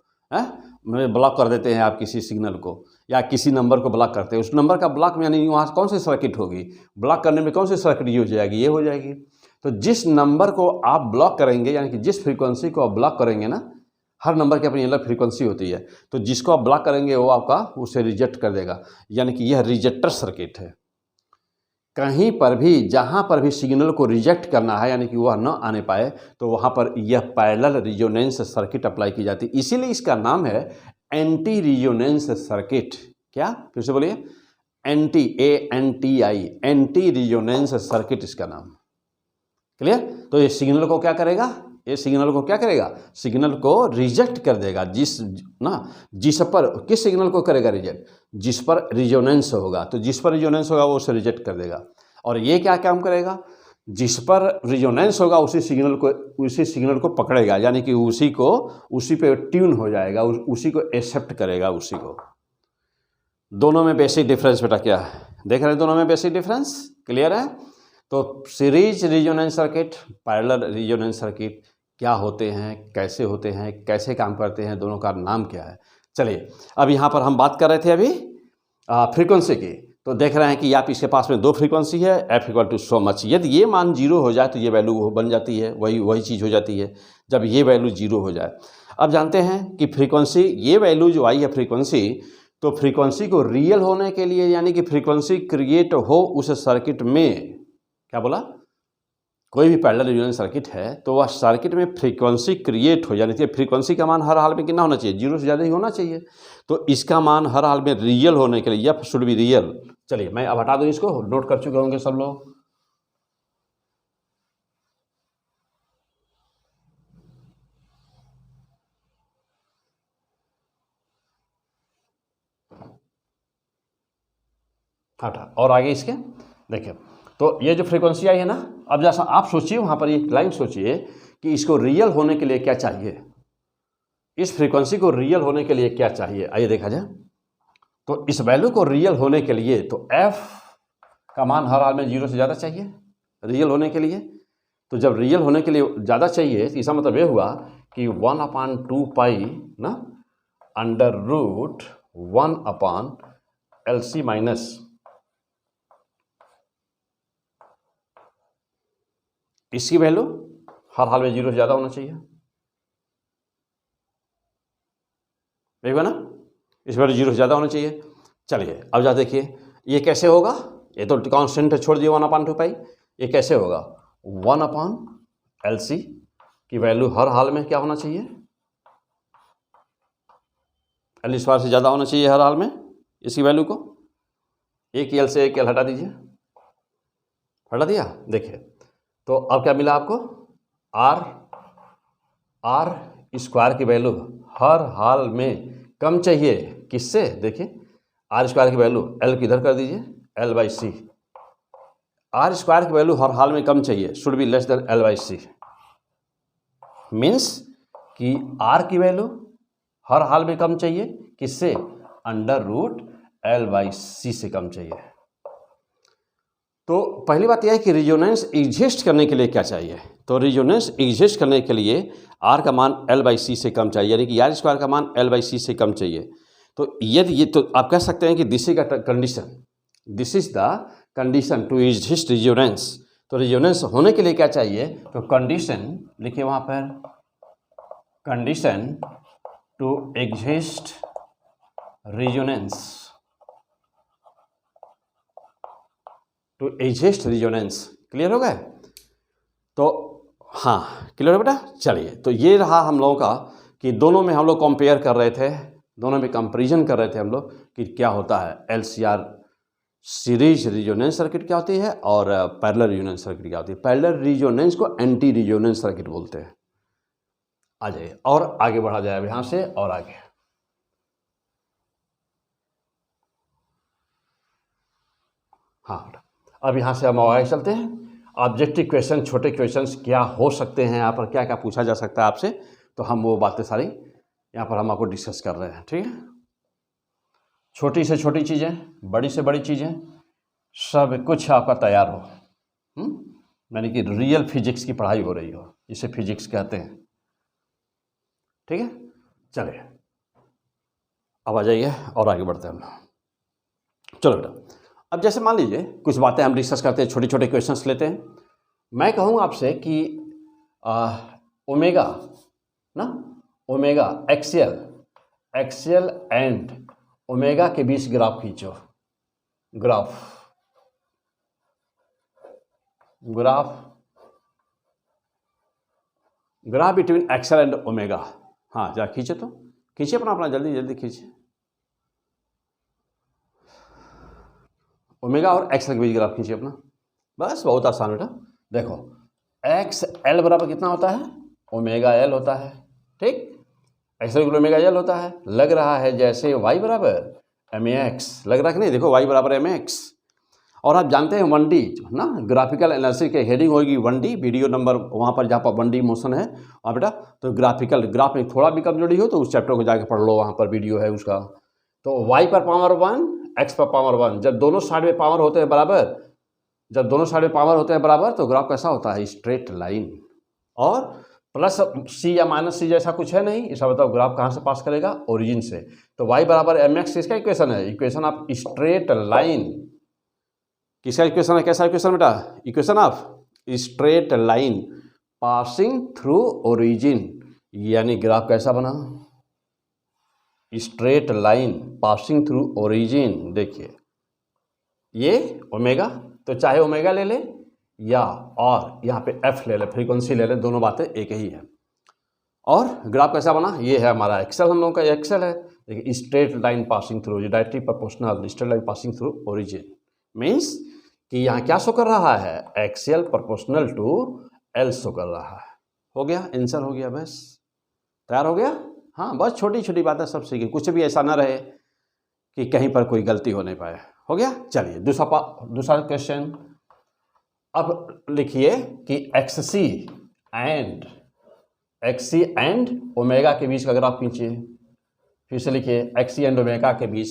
[SPEAKER 1] ब्लॉक कर देते हैं आप किसी सिग्नल को, या किसी नंबर को ब्लॉक करते हैं, उस नंबर का ब्लॉक में यानी वहाँ कौन सी सर्किट होगी, ब्लॉक करने में कौन सी सर्किट यूज हो जाएगी? ये हो जाएगी। तो जिस नंबर को आप ब्लॉक करेंगे, यानी कि जिस फ्रीक्वेंसी को आप ब्लॉक करेंगे ना, हर नंबर की अपनी अलग फ्रीक्वेंसी होती है, तो जिसको आप ब्लॉक करेंगे वो आपका उसे रिजेक्ट कर देगा, यानी कि यह रिजेक्टर सर्किट है। कहीं पर भी जहाँ पर भी सिग्नल को रिजेक्ट करना है, यानी कि वह न आने पाए, तो वहाँ पर यह पैरेलल रिजोनेंस सर्किट अप्लाई की जाती है। इसीलिए इसका नाम है एंटी रिजोनेंस सर्किट। क्या? फिर से बोलिए, एंटी रिजोनेंस सर्किट इसका नाम। क्लियर? तो ये सिग्नल को क्या करेगा? सिग्नल को रिजेक्ट कर देगा। जिस पर, किस सिग्नल को करेगा रिजेक्ट? जिस पर रिजोनेंस होगा, तो जिस पर रिजोनेंस होगा वो उसे रिजेक्ट कर देगा। और ये क्या काम करेगा? जिस पर रिजोनेंस होगा उसी सिग्नल को पकड़ेगा, यानी कि उसी पे ट्यून हो जाएगा, उसी को एक्सेप्ट करेगा, उसी को। दोनों में बेसिक डिफरेंस बेटा क्या है? देख रहे हैं दोनों में बेसिक डिफरेंस? क्लियर है? तो series resonance circuit, parallel resonance circuit क्या होते हैं, कैसे होते हैं, कैसे काम करते हैं, दोनों का नाम क्या है? चलिए अब यहाँ पर हम बात कर रहे थे अभी फ्रीक्वेंसी की। तो देख रहे हैं कि आप इसके पास में 2 फ्रीक्वेंसी है, f = so much। यदि ये मान 0 हो जाए तो ये वैल्यू बन जाती है, वही चीज़ हो जाती है जब ये वैल्यू 0 हो जाए। अब जानते हैं कि फ्रीक्वेंसी, ये वैल्यू जो आई है फ्रीक्वेंसी, तो फ्रीक्वेंसी को रियल होने के लिए, यानी कि फ्रीक्वेंसी क्रिएट हो उस सर्किट में, क्या बोला, कोई भी पैरेलल रेजोनेंस सर्किट है तो वह सर्किट में फ्रीक्वेंसी क्रिएट हो जानी चाहिए। फ्रीक्वेंसी का मान हर हाल में कितना होना चाहिए, 0 से ज़्यादा ही होना चाहिए। तो इसका मान हर हाल में रियल होने के लिए एफ शुड बी रियल। चलिए मैं अब हटा दूँ, इसको नोट कर चुके होंगे सब लोग। हटा, और आगे इसके देखिए, तो ये जो फ्रीक्वेंसी आई है ना, अब जैसा आप सोचिए वहाँ पर एक लाइन सोचिए कि इसको रियल होने के लिए क्या चाहिए, इस फ्रीक्वेंसी को रियल होने के लिए क्या चाहिए, आइए देखा जाए। तो इस वैल्यू को रियल होने के लिए तो एफ का मान हर हाल में 0 से ज़्यादा चाहिए रियल होने के लिए। तो जब रियल होने के लिए ज़्यादा चाहिए तो इसका मतलब ये हुआ कि 1/2 पाई ना अंडर रूट 1/LC माइनस इसकी वैल्यू हर हाल में 0 से ज़्यादा होना चाहिए, देखो ना, इस वैल्यू 0 से ज़्यादा होना चाहिए। चलिए अब जा देखिए ये कैसे होगा, ये तो कांस्टेंट छोड़ दिए 1/2 पाई, ये कैसे होगा, 1/LC की वैल्यू हर हाल में क्या होना चाहिए, L स्क्वायर से ज़्यादा होना चाहिए हर हाल में इसकी वैल्यू को। एक L से एक L हटा दीजिए, हटा दिया। देखिए तो अब क्या मिला आपको, R स्क्वायर की वैल्यू हर हाल में कम चाहिए किससे, देखिए R स्क्वायर की वैल्यू L किधर कर दीजिए, L/C। R स्क्वायर की वैल्यू हर हाल में कम चाहिए, should be less than L/C। Means कि R की वैल्यू हर हाल में कम चाहिए किससे, अंडर रूट L/C से कम चाहिए। तो पहली बात यह है कि रेजोनेंस एग्जिस्ट करने के लिए क्या चाहिए, तो रेजोनेंस एग्जिस्ट करने के लिए R का मान L/C से कम चाहिए, यानी कि R स्क्वायर का मान L/C से कम चाहिए। तो यदि ये, तो आप कह सकते हैं कि this is the condition, this is the condition to exist resonance. तो रेजोनेंस होने के लिए क्या चाहिए, तो कंडीशन लिखिए वहाँ पर, condition to exist resonance, to exist resonance. Clear हो गए, तो हाँ क्लियर हो बेटा। चलिए तो ये रहा हम लोगों का कि दोनों में हम लोग कंपेयर कर रहे थे, दोनों में कंपैरिजन कर रहे थे हम लोग कि क्या होता है LCR सीरीज रेजोनेंस सर्किट क्या होती है और पैरेलल रेजोनेंस सर्किट क्या होती है। पैरेलल रेजोनेंस को एंटी रेजोनेंस सर्किट बोलते हैं। आ जाइए और आगे बढ़ा जाए अब यहाँ से और आगे। हाँ अब यहाँ से हम आगे चलते हैं। ऑब्जेक्टिव क्वेश्चन, छोटे क्वेश्चंस क्या हो सकते हैं यहाँ पर, क्या क्या पूछा जा सकता है आपसे, तो हम वो बातें सारी यहाँ पर हम आपको डिस्कस कर रहे हैं। ठीक है, छोटी से छोटी चीज़ें, बड़ी से बड़ी चीज़ें, सब कुछ आपका तैयार हो, यानी कि रियल फिजिक्स की पढ़ाई हो रही हो, जिसे फिजिक्स कहते हैं। ठीक है, चलिए अब आ जाइए और आगे बढ़ते हैं हम। चलो बेटा, अब जैसे मान लीजिए कुछ बातें हम डिस्कस करते हैं, छोटे छोटे क्वेश्चंस लेते हैं। मैं कहूँगा आपसे कि ओमेगा ना, ओमेगा एक्सियल एंड ओमेगा के बीच ग्राफ खींचो, graph between axial and omega. हाँ जरा खींचे, तो खींचिए अपना जल्दी जल्दी खींचिए, ओमेगा और एक्सल के बीच ग्राफ खींचिए अपना, बस बहुत आसान बेटा। देखो XL बराबर कितना होता है, ओमेगा L होता है। ठीक, एक्सल बराबर ओमेगा L होता है। लग रहा है जैसे Y बराबर mx, लग रहा है कि नहीं, देखो Y बराबर mx। और आप जानते हैं 1D ना, ग्राफिकल एनालिसिस के हेडिंग होगी 1D, वीडियो नंबर वहाँ पर जहाँ पर 1D मोशन है वहाँ बेटा, तो ग्राफ में थोड़ा भी कमजोरी हो तो उस चैप्टर को जाके पढ़ लो, वहाँ पर वीडियो है उसका। तो y पर पावर 1, x पर पावर 1, जब दोनों साइड में पावर होते हैं बराबर, जब दोनों साइड में पावर होते हैं बराबर तो ग्राफ कैसा होता है, स्ट्रेट लाइन। और प्लस c या माइनस c जैसा कुछ है नहीं, इसका मतलब ग्राफ कहाँ से पास करेगा, ओरिजिन से। तो y बराबर mx किसका इक्वेशन है, इक्वेशन ऑफ स्ट्रेट लाइन। किसका इक्वेशन है, कैसा इक्वेशन बेटा, equation of straight line passing through origin, यानी ग्राफ कैसा बना, straight line passing through origin. देखिए ये ओमेगा, तो चाहे ओमेगा ले ले या और यहाँ पे एफ ले ले, फ्रीक्वेंसी ले ले, दोनों बातें एक ही है। और ग्राफ कैसा बना, ये है हमारा एक्सेल, हम लोगों का एक्सेल है। देखिए straight line passing through directly proportional straight line passing through origin, means कि यहाँ क्या शो कर रहा है, XL proportional to L show कर रहा है। हो गया, आंसर हो गया, बस तैयार हो गया। हाँ, बस छोटी छोटी बातें सब सीखी, कुछ भी ऐसा ना रहे कि कहीं पर कोई गलती हो नहीं पाए। हो गया, चलिए दूसरा क्वेश्चन। अब लिखिए कि एक्ससी एंड ओमेगा के बीच का ग्राफ खींचिए। फिर से लिखिए एक्सी एंड ओमेगा के बीच।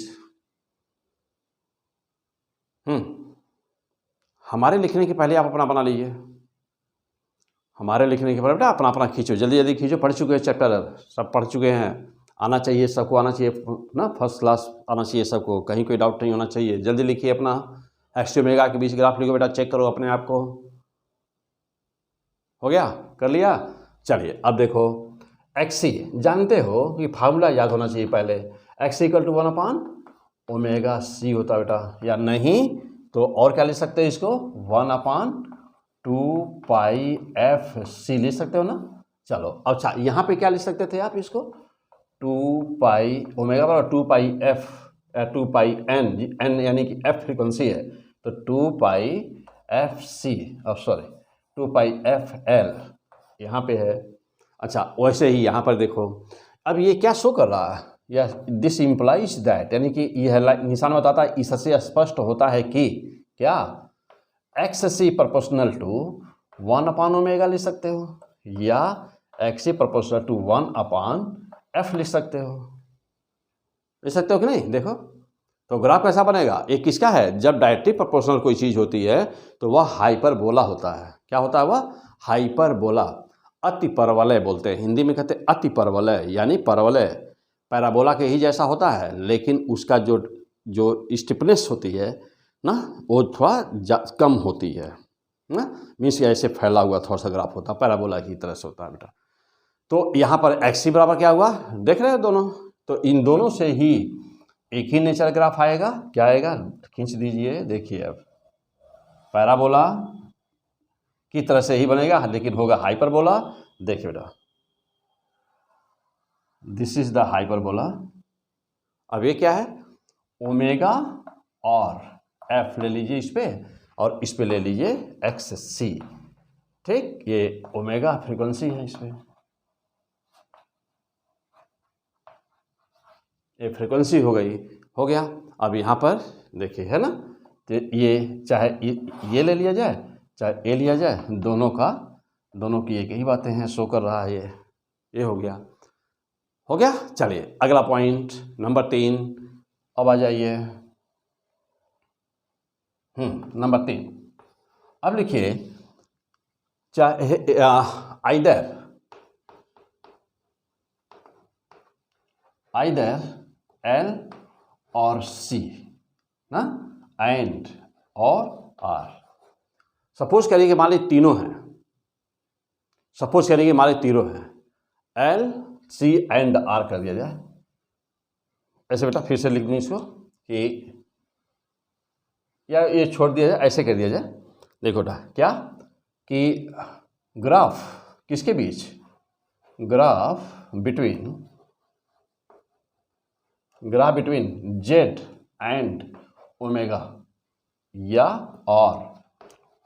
[SPEAKER 1] हमारे लिखने के पहले आप अपना बना लीजिए। हमारे लिखने के पहले बेटा अपना अपना खींचो, जल्दी जल्दी खींचो। पढ़ चुके हैं चैप्टर, सब पढ़ चुके हैं, आना चाहिए सबको, आना चाहिए ना, फर्स्ट क्लास आना चाहिए सबको, कहीं कोई डाउट नहीं होना चाहिए। जल्दी लिखिए अपना एक्स ओमेगा के बीच ग्राफ लिखो बेटा, चेक करो अपने आप को। हो गया, कर लिया। चलिए अब देखो, एक्सी जानते हो कि फार्मूला याद होना चाहिए पहले, एक्स इक्वल टू 1/ओमेगा सी होता है बेटा, या नहीं तो और क्या ले सकते हैं इसको, 1/2πfc ले सकते हो ना। चलो अच्छा, यहाँ पे क्या ले सकते थे आप इसको, 2π ओमेगा बराबर 2πf 2πn, n यानी कि f फ्रीक्वेंसी है, तो 2πfc, सॉरी 2πfl यहाँ पे है। अच्छा वैसे ही यहाँ पर देखो, अब ये क्या शो कर रहा है, यह दिस इम्प्लाइज दैट, यानी कि यह निशान बताता है, इससे स्पष्ट होता है कि क्या, एक्स सी प्रोपोर्शनल टू 1/ओमेगा ले सकते हो, या x C proportional to 1/f लिख सकते हो, ले सकते हो कि नहीं। देखो तो ग्राफ कैसा बनेगा, एक किसका है, जब डायरेक्टली प्रोपोर्शनल कोई चीज़ होती है तो वह हाइपरबोला होता है। क्या होता है वह, हाइपरबोला। अति परवलय बोलते हैं, हिंदी में कहते हैं अति परवलय, यानी परवलय पैराबोला के ही जैसा होता है, लेकिन उसका जो स्टिफनेस होती है ना, वो थोड़ा कम होती है ना, मीन्स ऐसे फैला हुआ थोड़ा सा ग्राफ होता है, पैराबोला की तरह से होता है बेटा। तो यहाँ पर एक्स बराबर क्या हुआ, देख रहे हो दोनों, तो इन दोनों से ही एक ही नेचर ग्राफ आएगा। क्या आएगा, खींच दीजिए, देखिए अब पैराबोला की तरह से ही बनेगा, लेकिन होगा हाइपरबोला। देखिए बेटा, दिस इज द हाइपरबोला। अब ये क्या है, ओमेगा और एफ ले लीजिए इस पे, और इस पे ले लीजिए एक्स सी, ठीक, ये ओमेगा फ्रीक्वेंसी है, इस पे ये फ्रीक्वेंसी हो गई, हो गया। अब यहाँ पर देखिए है ना, तो ये चाहे ये ले लिया जाए चाहे ये लिया जाए, दोनों की एक ही बातें हैं, शो कर रहा है ये हो गया, हो गया। चलिए अगला पॉइंट नंबर 3, अब आ जाइए नंबर 3। अब लिखिए, चाहे आइदर एल और सी ना, एंड और आर। सपोज करिए कि मान लीजिए तीनों हैं, सपोज करिए कि मान लीजिए तीनों हैं, एल सी एंड आर कर दिया जाए। ऐसे बेटा फिर से लिख दूँ इसको कि, या ये छोड़ दिया जाए, ऐसे कर दिया जाए। देखो बेटा क्या, कि ग्राफ किसके बीच, graph between Z and omega, या और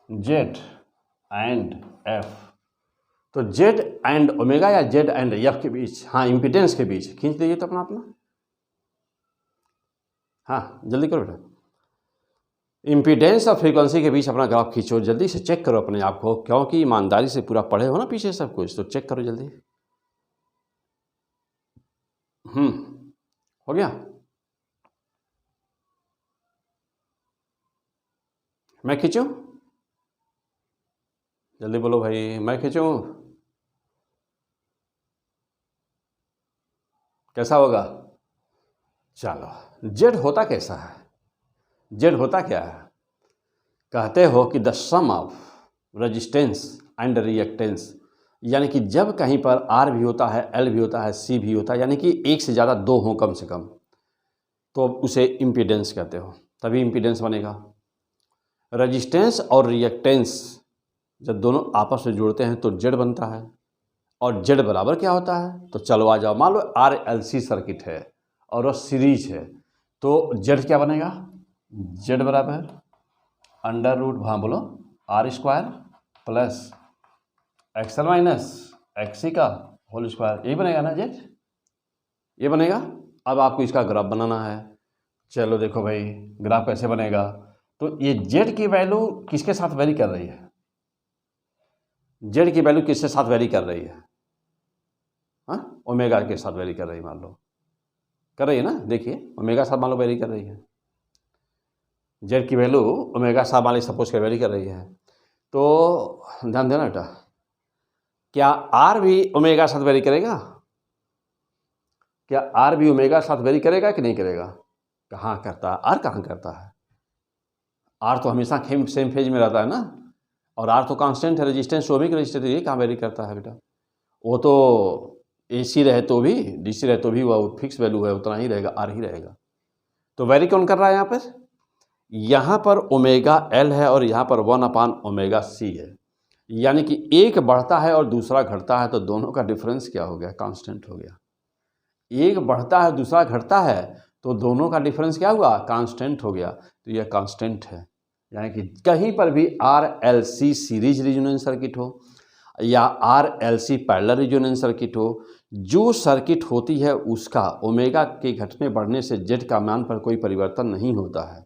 [SPEAKER 1] जेड एंड एफ। तो जेड एंड ओमेगा या जेड एंड एफ के बीच, हाँ इम्पीडेंस के बीच खींच दीजिए तो अपना, हाँ जल्दी करो बेटा, इम्पीडेंस और फ्रीक्वेंसी के बीच अपना ग्राफ खींचो, जल्दी से चेक करो अपने आप को, क्योंकि ईमानदारी से पूरा पढ़े हो ना पीछे सब कुछ, तो चेक करो जल्दी। हो गया, मैं खींचूं, जल्दी बोलो भाई, मैं खींचूं, कैसा होगा। चलो जेड होता कैसा है, जेड होता क्या है, कहते हो कि the sum of resistance and reactance, यानी कि जब कहीं पर आर भी होता है, एल भी होता है, सी भी होता है, यानी कि एक से ज़्यादा दो हों कम से कम, तो उसे इम्पीडेंस कहते हो, तभी इम्पीडेंस बनेगा। रेजिस्टेंस और रिएक्टेंस जब दोनों आपस में जुड़ते हैं तो जेड बनता है, और जेड बराबर क्या होता है, तो चलो आ जाओ। मान लो RLC सर्किट है और वह सीरीज है, तो जेड क्या बनेगा, जेड बराबर अंडर रूट, हाँ बोलो, R² plus XL minus XC का होल स्क्वायर, यही बनेगा ना जेड, ये बनेगा। अब आपको इसका ग्राफ बनाना है। चलो देखो भाई, ग्राफ कैसे बनेगा, तो ये जेड की वैल्यू किसके साथ वेरी कर रही है, जेड की वैल्यू किसके साथ वेरी कर रही है, हाँ, ओमेगा के साथ वेरी कर रही है, मान लो कर रही है ना, देखिए ओमेगा साथ मान लो वेरी कर रही है, जेड की वैल्यू ओमेगा साथ मान लो सपोज कर वेरी कर रही है, तो ध्यान देना बेटा, क्या आर भी ओमेगा साथ वेरी करेगा, क्या आर भी ओमेगा साथ वेरी करेगा कि नहीं करेगा, कहाँ करता है, आर कहाँ करता है, आर तो हमेशा सेम फेज में रहता है ना, और आर तो कांस्टेंट है, रेजिस्टेंस ओमिक रेजिस्टेंस, ये कहाँ वेरी करता है बेटा, वो तो AC रहे तो भी DC रहे तो भी वह फिक्स वैल्यू है, उतना ही रहेगा, आर ही रहेगा। तो वेरी कौन कर रहा है यहाँ पर, यहाँ पर ओमेगा L है और यहाँ पर 1/ओमेगा C है, यानी कि एक बढ़ता है और दूसरा घटता है, तो दोनों का डिफरेंस क्या हो गया, कांस्टेंट हो गया। एक बढ़ता है दूसरा घटता है, तो दोनों का डिफरेंस क्या हुआ, कांस्टेंट हो गया। तो यह कांस्टेंट है, यानी कि कहीं पर भी RLC सीरीज रिजोनेंस सर्किट हो या RLC पैरेलल रिजोनेंस सर्किट हो, जो सर्किट होती है उसका ओमेगा के घटने बढ़ने से जेड का मान पर कोई परिवर्तन नहीं होता है,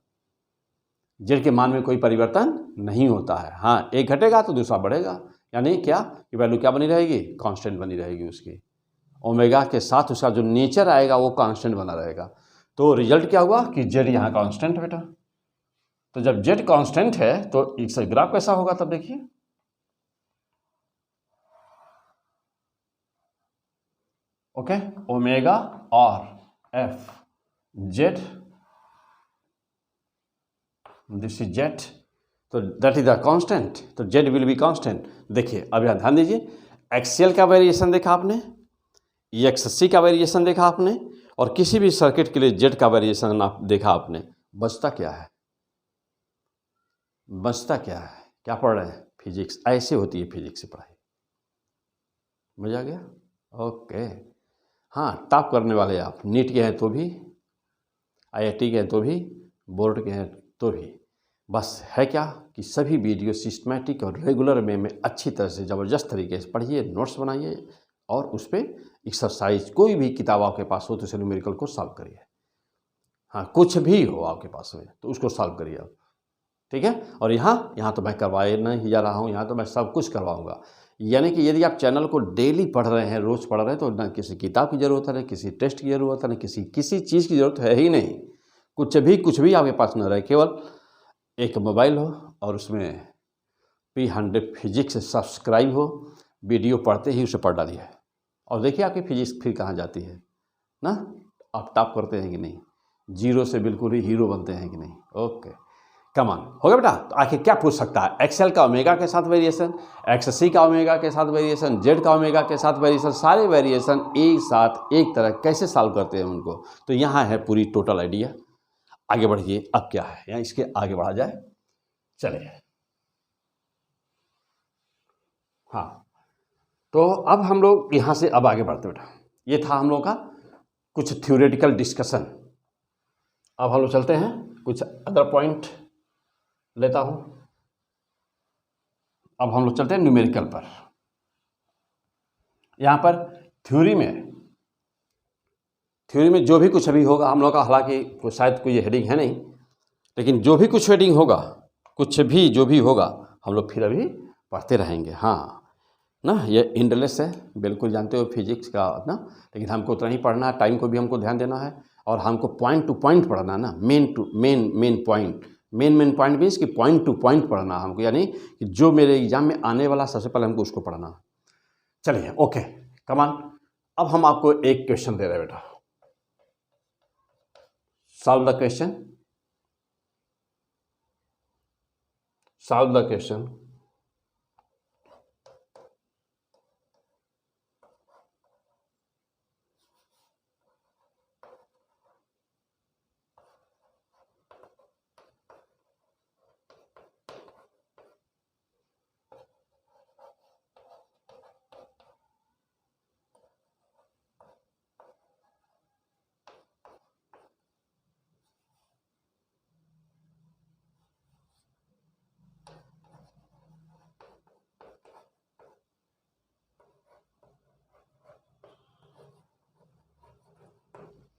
[SPEAKER 1] जेड के मान में कोई परिवर्तन नहीं होता है। हाँ, एक घटेगा तो दूसरा बढ़ेगा, यानी क्या, कि वैल्यू क्या बनी रहेगी, कांस्टेंट बनी रहेगी उसकी, ओमेगा के साथ उसका जो नेचर आएगा वो कांस्टेंट बना रहेगा। तो रिजल्ट क्या हुआ कि जेड यहाँ कांस्टेंट है बेटा। तो जब जेड कांस्टेंट है तो इसका ग्राफ कैसा होगा, तब देखिए, ओके, ओमेगा और F Z, this is Z, तो दैट इज द कांस्टेंट, तो जेड विल बी कांस्टेंट। देखिए अब यहाँ ध्यान दीजिए, एक्सियल का वेरिएशन देखा आपने, XC का वेरिएशन देखा आपने, और किसी भी सर्किट के लिए जेड का वेरिएशन आप देखा आपने, बचता क्या है, बचता क्या है, क्या पढ़ रहे हैं, फिजिक्स, ऐसे होती है फिजिक्स की पढ़ाई, मजा आ गया, ओके। हाँ, टॉप करने वाले आप, नीट के हैं तो भी, IIT के हैं तो भी, बोर्ड के हैं तो भी, बस है क्या कि सभी वीडियो सिस्टमेटिक और रेगुलर वे में अच्छी तरह से ज़बरदस्त तरीके से पढ़िए, नोट्स बनाइए, और उस पर एक्सरसाइज, कोई भी किताब आपके पास हो तो उसे न्यूमेरिकल को सॉल्व करिए। हाँ, कुछ भी हो आपके पास में तो उसको सॉल्व करिए आप, ठीक है। और यहाँ तो मैं करवाए नहीं जा रहा हूँ, यहाँ तो मैं सब कुछ करवाऊँगा। यानी कि यदि आप चैनल को डेली पढ़ रहे हैं, रोज़ पढ़ रहे हैं, तो ना किसी किताब की ज़रूरत है, ना किसी टेस्ट की ज़रूरत है, ना किसी चीज़ की ज़रूरत है ही नहीं। कुछ भी आपके पास न रहे, केवल एक मोबाइल हो और उसमें P100 फिजिक्स सब्सक्राइब हो, वीडियो पढ़ते ही उसे पढ़ डालिए, और देखिए आपकी फिजिक्स फिर कहाँ जाती है ना, आप टॉप करते हैं कि नहीं, जीरो से बिल्कुल ही हीरो बनते हैं कि नहीं। ओके, कमान हो गया बेटा। तो आखिर क्या पूछ सकता है, एक्सेल का ओमेगा के साथ वेरिएशन, XC का ओमेगा के साथ वेरिएशन, जेड का ओमेगा के साथ वेरिएशन, सारे वेरिएशन एक साथ एक तरह कैसे सॉल्व करते हैं उनको, तो यहाँ है पूरी टोटल आइडिया। आगे बढ़िए, अब क्या है, यहाँ इसके आगे बढ़ा जाए, चलिए। हाँ, तो अब हम लोग यहाँ से अब आगे बढ़ते बेटा, ये था हम लोग का कुछ थ्योरेटिकल डिस्कशन। अब हम लोग चलते हैं, कुछ अदर पॉइंट लेता हूँ। अब हम लोग चलते हैं न्यूमेरिकल पर। यहाँ पर थ्योरी में जो भी कुछ अभी होगा हम लोग का, हालांकि शायद कोई हेडिंग है नहीं, लेकिन जो भी कुछ हेडिंग होगा, कुछ भी जो भी होगा हम लोग फिर अभी पढ़ते रहेंगे। हाँ ना, ये इंटरेस्ट है, बिल्कुल जानते हो फिजिक्स का ना, लेकिन हमको उतना ही पढ़ना है, टाइम को भी हमको ध्यान देना है, और हमको पॉइंट टू पॉइंट पढ़ना है ना, main point, main point means कि पॉइंट टू पॉइंट पढ़ना हमको, यानी कि जो मेरे एग्जाम में आने वाला सबसे पहले हमको उसको पढ़ना। चलिए ओके, कमान। अब हम आपको एक क्वेश्चन दे रहे हैं बेटा, solve the question, solve the question.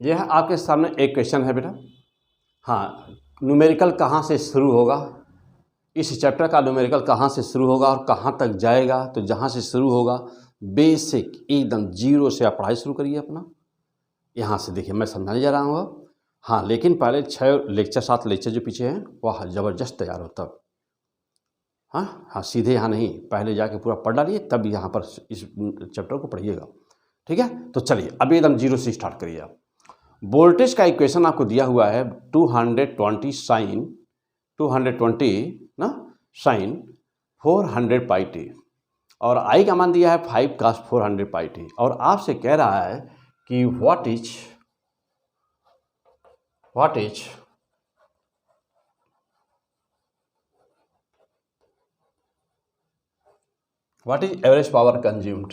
[SPEAKER 1] यह आपके सामने एक क्वेश्चन है बेटा। हाँ, न्यूमेरिकल कहाँ से शुरू होगा, इस चैप्टर का न्यूमेरिकल कहाँ से शुरू होगा और कहाँ तक जाएगा। तो जहाँ से शुरू होगा बेसिक एकदम जीरो से आप पढ़ाई शुरू करिए अपना। यहाँ से देखिए मैं समझाने जा रहा हूँ अब। हाँ, लेकिन पहले 6 लेक्चर 7 लेक्चर जो पीछे हैं वह ज़बरदस्त तैयार हो तब। हाँ, सीधे यहाँ नहीं, पहले जाके पूरा पढ़ डालिए तब यहाँ पर इस चैप्टर को पढ़िएगा। ठीक है, तो चलिए अभी एकदम जीरो से स्टार्ट करिए आप। वोल्टेज का इक्वेशन आपको दिया हुआ है 220 ना साइन 400 पाई टी, और आई का मान दिया है 5 cos 400 पाई टी, और आपसे कह रहा है कि what is average power consumed,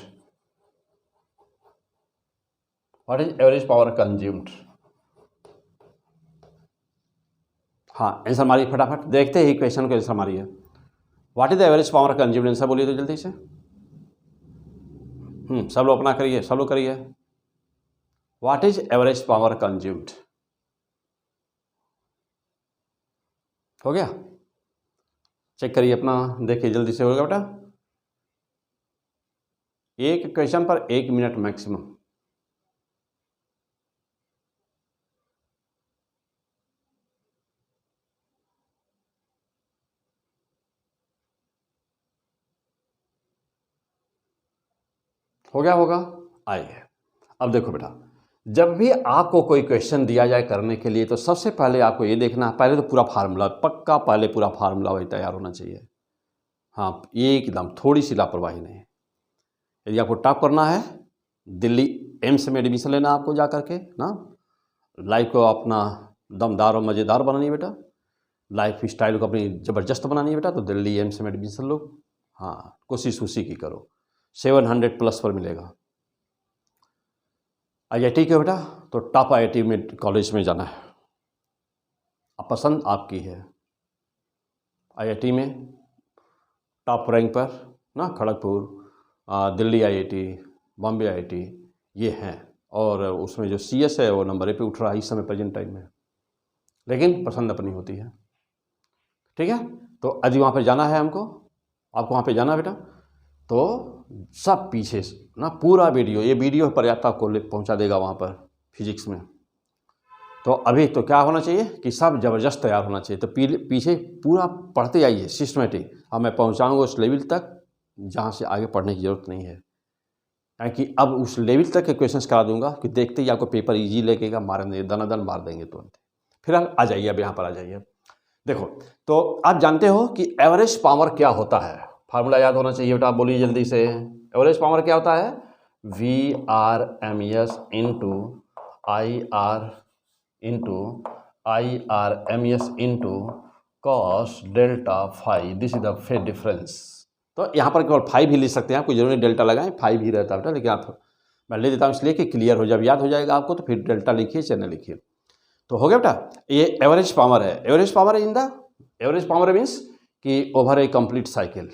[SPEAKER 1] हाँ आंसर मारिए फटाफट, देखते ही क्वेश्चन को आंसर मारिए। What is the average power consumed, answer बोलिए तो जल्दी से। सब लोग अपना करिए, सब लोग करिए। What is average power consumed, हो गया? चेक करिए अपना, देखिए जल्दी से होगा बेटा। एक क्वेश्चन पर 1 मिनट मैक्सिमम। हो गया होगा? आइए अब देखो बेटा, जब भी आपको कोई क्वेश्चन दिया जाए करने के लिए तो सबसे पहले आपको ये देखना है, पहले तो पूरा फार्मूला पक्का, पहले पूरा फार्मूला वही तैयार होना चाहिए। हाँ, एकदम थोड़ी सी लापरवाही नहीं। यदि आपको टॉप करना है, दिल्ली एम्स में एडमिशन लेना आपको जा करके ना, लाइफ को अपना दमदार और मज़ेदार बनानी है बेटा, लाइफ स्टाइल को अपनी ज़बरदस्त बनानी है बेटा, तो दिल्ली एम्स में एडमिशन लो। हाँ, कोशिश उसी की करो, 700+ पर मिलेगा। IIT के बेटा तो टॉप IIT में कॉलेज में जाना है, अब पसंद आपकी है। IIT में टॉप रैंक पर ना खड़गपुर, दिल्ली IIT, बॉम्बे IIT ये हैं, और उसमें जो CS है वो नंबर 1 पे उठ रहा है इस समय प्रेजेंट टाइम में, लेकिन पसंद अपनी होती है। ठीक है, तो यदि वहाँ पे जाना है हमको, आपको वहाँ पे जाना है बेटा, तो सब पीछे ना पूरा वीडियो, ये वीडियो पर्याप्त आपको पहुँचा देगा वहाँ पर फिजिक्स में। तो अभी तो क्या होना चाहिए कि सब ज़बरदस्त तैयार होना चाहिए, तो पीछे पूरा पढ़ते आइए सिस्टमेटिक, और मैं पहुँचाऊँगा उस लेवल तक जहाँ से आगे पढ़ने की ज़रूरत नहीं है, क्योंकि अब उस लेवल तक के क्वेश्चंस करा दूंगा कि देखते ही आपको पेपर इजी लगेगा, मारेंगे दनादन मार देंगे तुरंत। फिलहाल आ जाइए, अब यहाँ पर आ जाइए। देखो, तो आप जानते हो कि एवरेज पावर क्या होता है, फार्मूला याद होना चाहिए बेटा, बोलिए जल्दी से। एवरेज पावर क्या होता है? VRMS into IRMS into cos delta phi, this is the phase difference. तो यहाँ पर केवल 5 ही लिख सकते हैं, आपको जरूरी डेल्टा लगाएं, 5 ही रहता है बेटा, लेकिन आप मैं ले देता हूँ इसलिए कि क्लियर हो, जब याद हो जाएगा आपको तो फिर डेल्टा लिखिए चाहे न लिखिए। तो हो गया बेटा, ये एवरेज पावर है। Average power in the average power means कि over a complete cycle,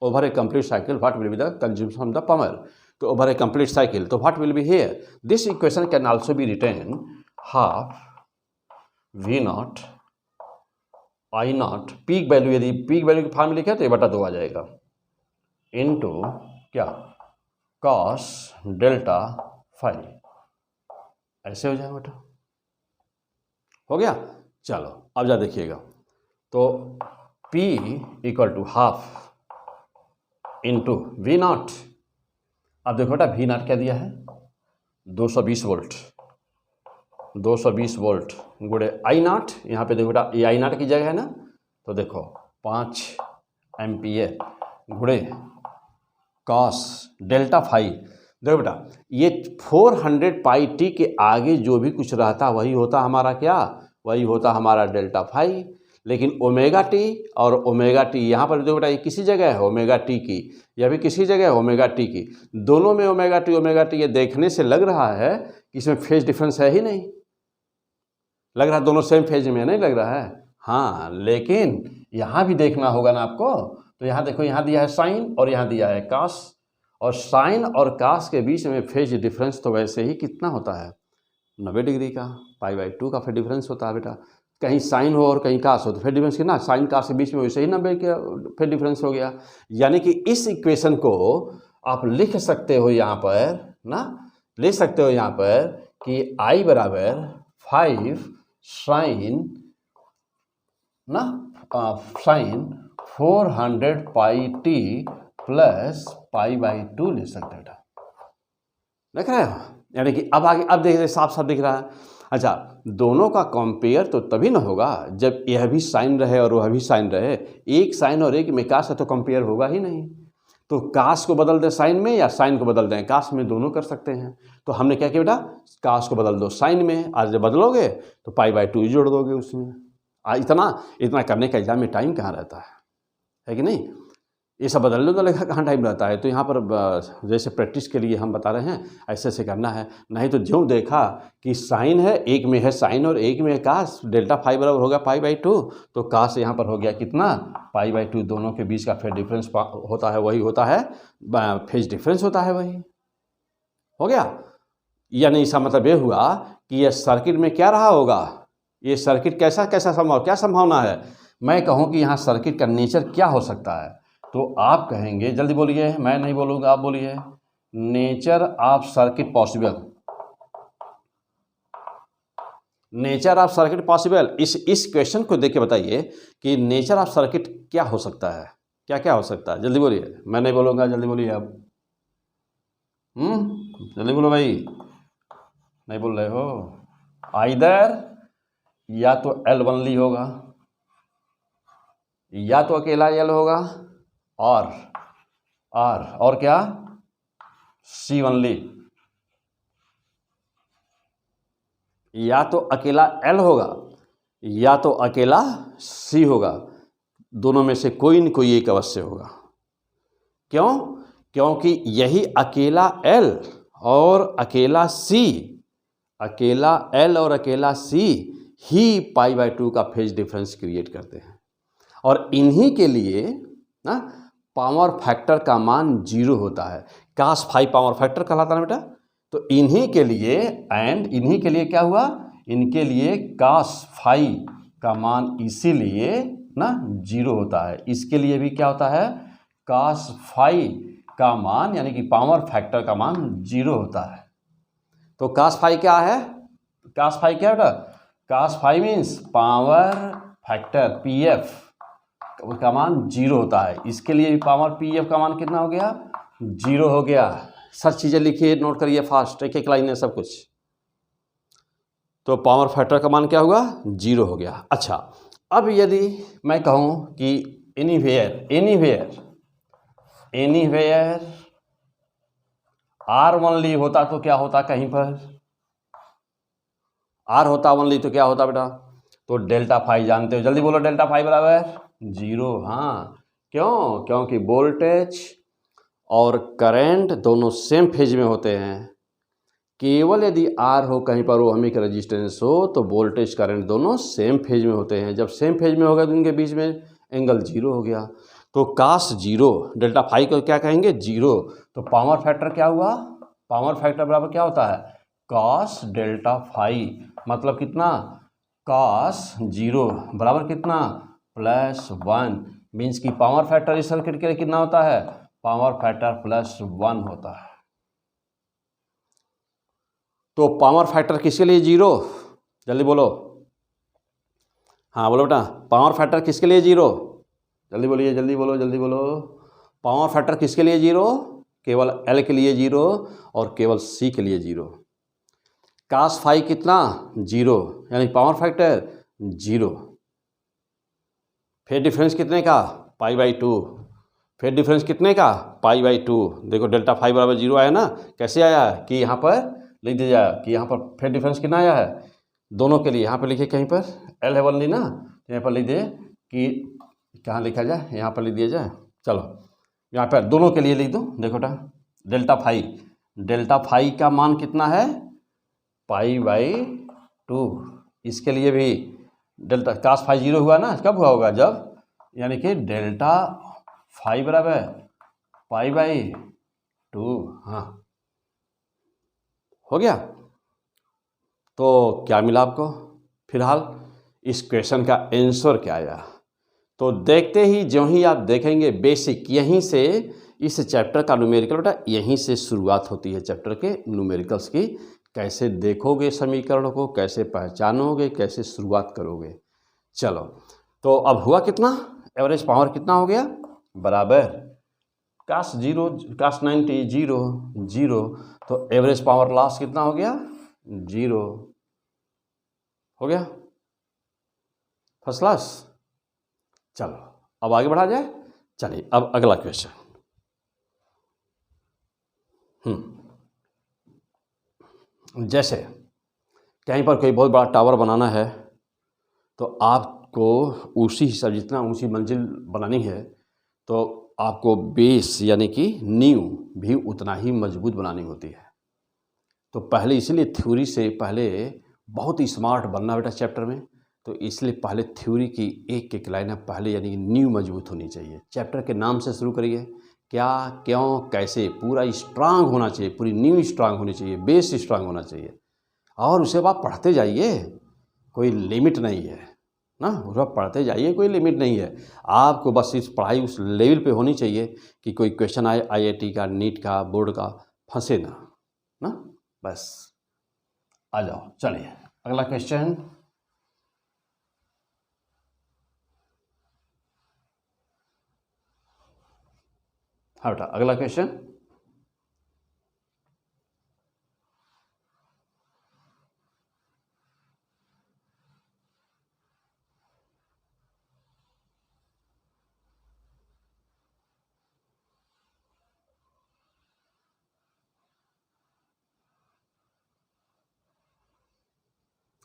[SPEAKER 1] what will be the consumption of the power, तो ओवर ए कंप्लीट साइकिल, तो what will be here, this equation can also be written half V0 I0 peak value, यदि peak value की form लिखे तो ये बटा 2 आ जाएगा, into क्या कॉस डेल्टा फाई, ऐसे हो जाएगा बेटा। हो गया? चलो अब जा देखिएगा, तो P equal to half into V0। अब देखो बेटा V0 क्या दिया है, 220 वोल्ट गुड़े I0, यहाँ पे देखो बेटा ये I0 की जगह है ना, तो देखो 5 एम्पियर गुड़े कॉस डेल्टा फाई। देखो बेटा ये 400 पाई टी के आगे जो भी कुछ रहता वही होता हमारा क्या, वही होता हमारा डेल्टा फाई। लेकिन ओमेगा टी और ओमेगा टी यहाँ पर देखो बेटा ये किसी जगह है ओमेगा टी की, यह भी किसी जगह है ओमेगा टी की, दोनों में ओमेगा टी, ये देखने से लग रहा है कि इसमें फेज डिफरेंस है ही नहीं, लग रहा है दोनों सेम फेज में, नहीं लग रहा है? हाँ, लेकिन यहाँ भी देखना होगा ना आपको, तो यहाँ देखो, यहाँ दिया है साइन और यहाँ दिया है कास, और साइन और कास के बीच में फेज डिफरेंस तो वैसे ही कितना होता है, 90 डिग्री का, π/2 का फिर डिफरेंस होता है बेटा। कहीं साइन हो और कहीं कास हो तो फिर डिफरेंस कितना, साइन कास के बीच में वैसे ही 90 का फिर डिफरेंस हो गया। यानी कि इस इक्वेशन को आप लिख सकते हो यहाँ पर ना, लिख सकते हो यहाँ पर कि I बराबर 5 साइन ना साइन 400 πt प्लस π/2 लिख सकते हैं बेटा। देख रहे हो, यानी कि अब आगे अब देख साफ साफ दिख रहा है। अच्छा, दोनों का कंपेयर तो तभी ना होगा जब यह भी साइन रहे और वह भी साइन रहे। एक साइन और एक में कास है तो कंपेयर होगा ही नहीं। तो कास को बदल दें साइन में या साइन को बदल दें कास में, दोनों कर सकते हैं। तो हमने क्या किया बेटा, कास को बदल दो साइन में, आज जब बदलोगे तो π/2 जोड़ दोगे उसमें। इतना करने का एग्जाम में टाइम कहाँ रहता है कि नहीं। ये सब बदलने तो लेगा कहाँ टाइम रहता है। तो यहाँ पर जैसे प्रैक्टिस के लिए हम बता रहे हैं ऐसे ऐसे करना है। नहीं तो ज्यों देखा कि साइन है, एक में है साइन और एक में है कास, डेल्टा फाई बराबर होगा π/2, तो कास यहाँ पर हो गया कितना, π/2। दोनों के बीच का फेज डिफरेंस होता है वही होता है, फेज डिफरेंस होता है वही हो गया। यानी इसका मतलब ये हुआ कि यह सर्किट में क्या रहा होगा, ये सर्किट कैसा क्या संभावना है। मैं कहूँ कि यहाँ सर्किट का नेचर क्या हो सकता है, तो आप कहेंगे, जल्दी बोलिए, मैं नहीं बोलूँगा आप बोलिए, nature of circuit possible. Nature of circuit possible, इस क्वेश्चन को देख के बताइए कि नेचर ऑफ सर्किट क्या हो सकता है, क्या क्या हो सकता है। जल्दी बोलिए, मैं नहीं बोलूँगा, जल्दी बोलिए आप। जल्दी बोलो भाई, नहीं बोल रहे हो। आइदर या तो L ओनली होगा, या तो अकेला L होगा, और क्या, C ओनली। या तो अकेला L होगा या तो अकेला C होगा, दोनों में से कोई न कोई एक अवश्य होगा। क्यों, क्योंकि यही अकेला L और अकेला C, अकेला L और अकेला C ही π/2 का फेज डिफरेंस क्रिएट करते हैं। और इन्हीं के लिए ना पावर फैक्टर का मान 0 होता है। कास फाई पावर फैक्टर कहलाता है बेटा। तो इन्हीं के लिए इन्हीं के लिए क्या हुआ, इनके लिए कास फाई का मान इसीलिए ना 0 होता है। इसके लिए भी क्या होता है, कास फाई का मान यानी कि पावर फैक्टर का मान 0 होता है। तो कास फाई क्या है, कास फाई क्या बेटा, cos phi means power factor PF का मान 0 होता है। इसके लिए भी पावर PF का मान कितना हो गया, 0 हो गया। सब चीज़ें लिखिए, नोट करिए फास्ट, एक एक लाइन है सब कुछ। तो पावर फैक्टर का मान क्या हुआ, 0 हो गया। अच्छा, अब यदि मैं कहूँ कि एनीवेयर R ओनली होता तो क्या होता, कहीं पर R होता ओनली तो क्या होता बेटा, तो डेल्टा फाई जानते हो, जल्दी बोलो, डेल्टा फाई बराबर 0। हाँ, क्यों, क्योंकि वोल्टेज और करंट दोनों सेम फेज में होते हैं। केवल यदि R हो कहीं पर ओहमिक रेजिस्टेंस हो तो वोल्टेज करंट दोनों सेम फेज में होते हैं। जब सेम फेज में होगा तो उनके बीच में एंगल 0 हो गया। तो कास 0, डेल्टा फाई को क्या कहेंगे, 0। तो पावर फैक्टर क्या हुआ, पावर फैक्टर बराबर क्या होता है, कास डेल्टा फाई, मतलब कितना, कास 0 बराबर कितना, +1। मीन्स की पावर फैक्टर इस सर्किट के लिए कितना होता है, पावर फैक्टर +1 होता है। तो पावर फैक्टर किसके लिए 0, जल्दी बोलो, हाँ बोलो बेटा, पावर फैक्टर किसके लिए 0, जल्दी बोलिए, जल्दी बोलो, जल्दी बोलो। पावर फैक्टर किसके लिए 0, केवल L के लिए 0 और केवल C के लिए 0। कास फाई कितना, 0, यानी पावर फैक्टर 0। फेज डिफरेंस कितने का, π/2। फेज डिफरेंस कितने का, π/2। देखो डेल्टा फाई बराबर 0 आया ना, कैसे आया कि यहाँ पर लिख दिया जाए कि यहाँ पर फेज डिफरेंस कितना आया है, दोनों के लिए। यहाँ पर लिखे कहीं पर L है ओनली ना, यहाँ पर लिख दिए कि कहाँ लिखा जाए, यहाँ पर लिख दिया जाए, चलो यहाँ पर दोनों के लिए लिख दो। देखो बेटा, डेल्टा फाई का मान कितना है, π/2। इसके लिए भी डेल्टा कास फाई 0 हुआ ना, कब हुआ होगा, जब यानी कि डेल्टा फाई बराबर π/2। हाँ, हो गया। तो क्या मिला आपको? फिलहाल इस क्वेश्चन का आंसर क्या आया? तो देखते ही जो ही आप देखेंगे बेसिक, यहीं से इस चैप्टर का न्यूमेरिकल बेटा यहीं से शुरुआत होती है चैप्टर के न्यूमेरिकल्स की। कैसे देखोगे समीकरण को, कैसे पहचानोगे, कैसे शुरुआत करोगे। चलो, तो अब हुआ कितना? एवरेज पावर कितना हो गया? बराबर काश 0 काश 90 0 0, तो एवरेज पावर लॉस कितना हो गया? 0 हो गया। First class. चलो अब आगे बढ़ा जाए। चलिए अब अगला क्वेश्चन। जैसे कहीं पर कोई बहुत बड़ा टावर बनाना है तो आपको उसी हिसाब जितना ऊंची मंजिल बनानी है तो आपको बेस यानी कि नींव भी उतना ही मजबूत बनानी होती है। तो पहले इसीलिए थ्योरी से पहले बहुत ही स्मार्ट बनना बेटा चैप्टर में, तो इसलिए पहले थ्योरी की एक एक लाइन पहले यानी कि नींव मजबूत होनी चाहिए। चैप्टर के नाम से शुरू करिए, क्या, क्यों, कैसे, पूरा स्ट्रांग होना चाहिए, पूरी नींव स्ट्रांग होनी चाहिए, बेस स्ट्रांग होना चाहिए। और उसे आप पढ़ते जाइए, कोई लिमिट नहीं है ना, उसे पढ़ते जाइए, कोई लिमिट नहीं है। आपको बस इस पढ़ाई उस लेवल पे होनी चाहिए कि कोई क्वेश्चन आए आईआईटी का, नीट का, बोर्ड का, फंसे ना बस। आ जाओ, चलिए अगला क्वेश्चन। हाँ बेटा अगला क्वेश्चन।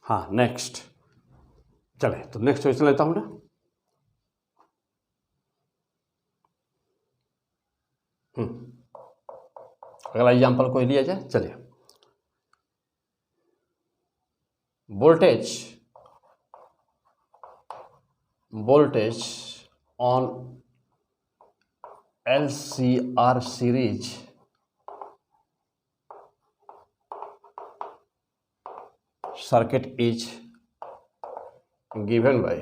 [SPEAKER 1] हाँ नेक्स्ट। चले तो नेक्स्ट क्वेश्चन लेता हूँ ना। अगला एग्जाम्पल कोई लिया जाए। चलिए, voltage on LCR series circuit is given by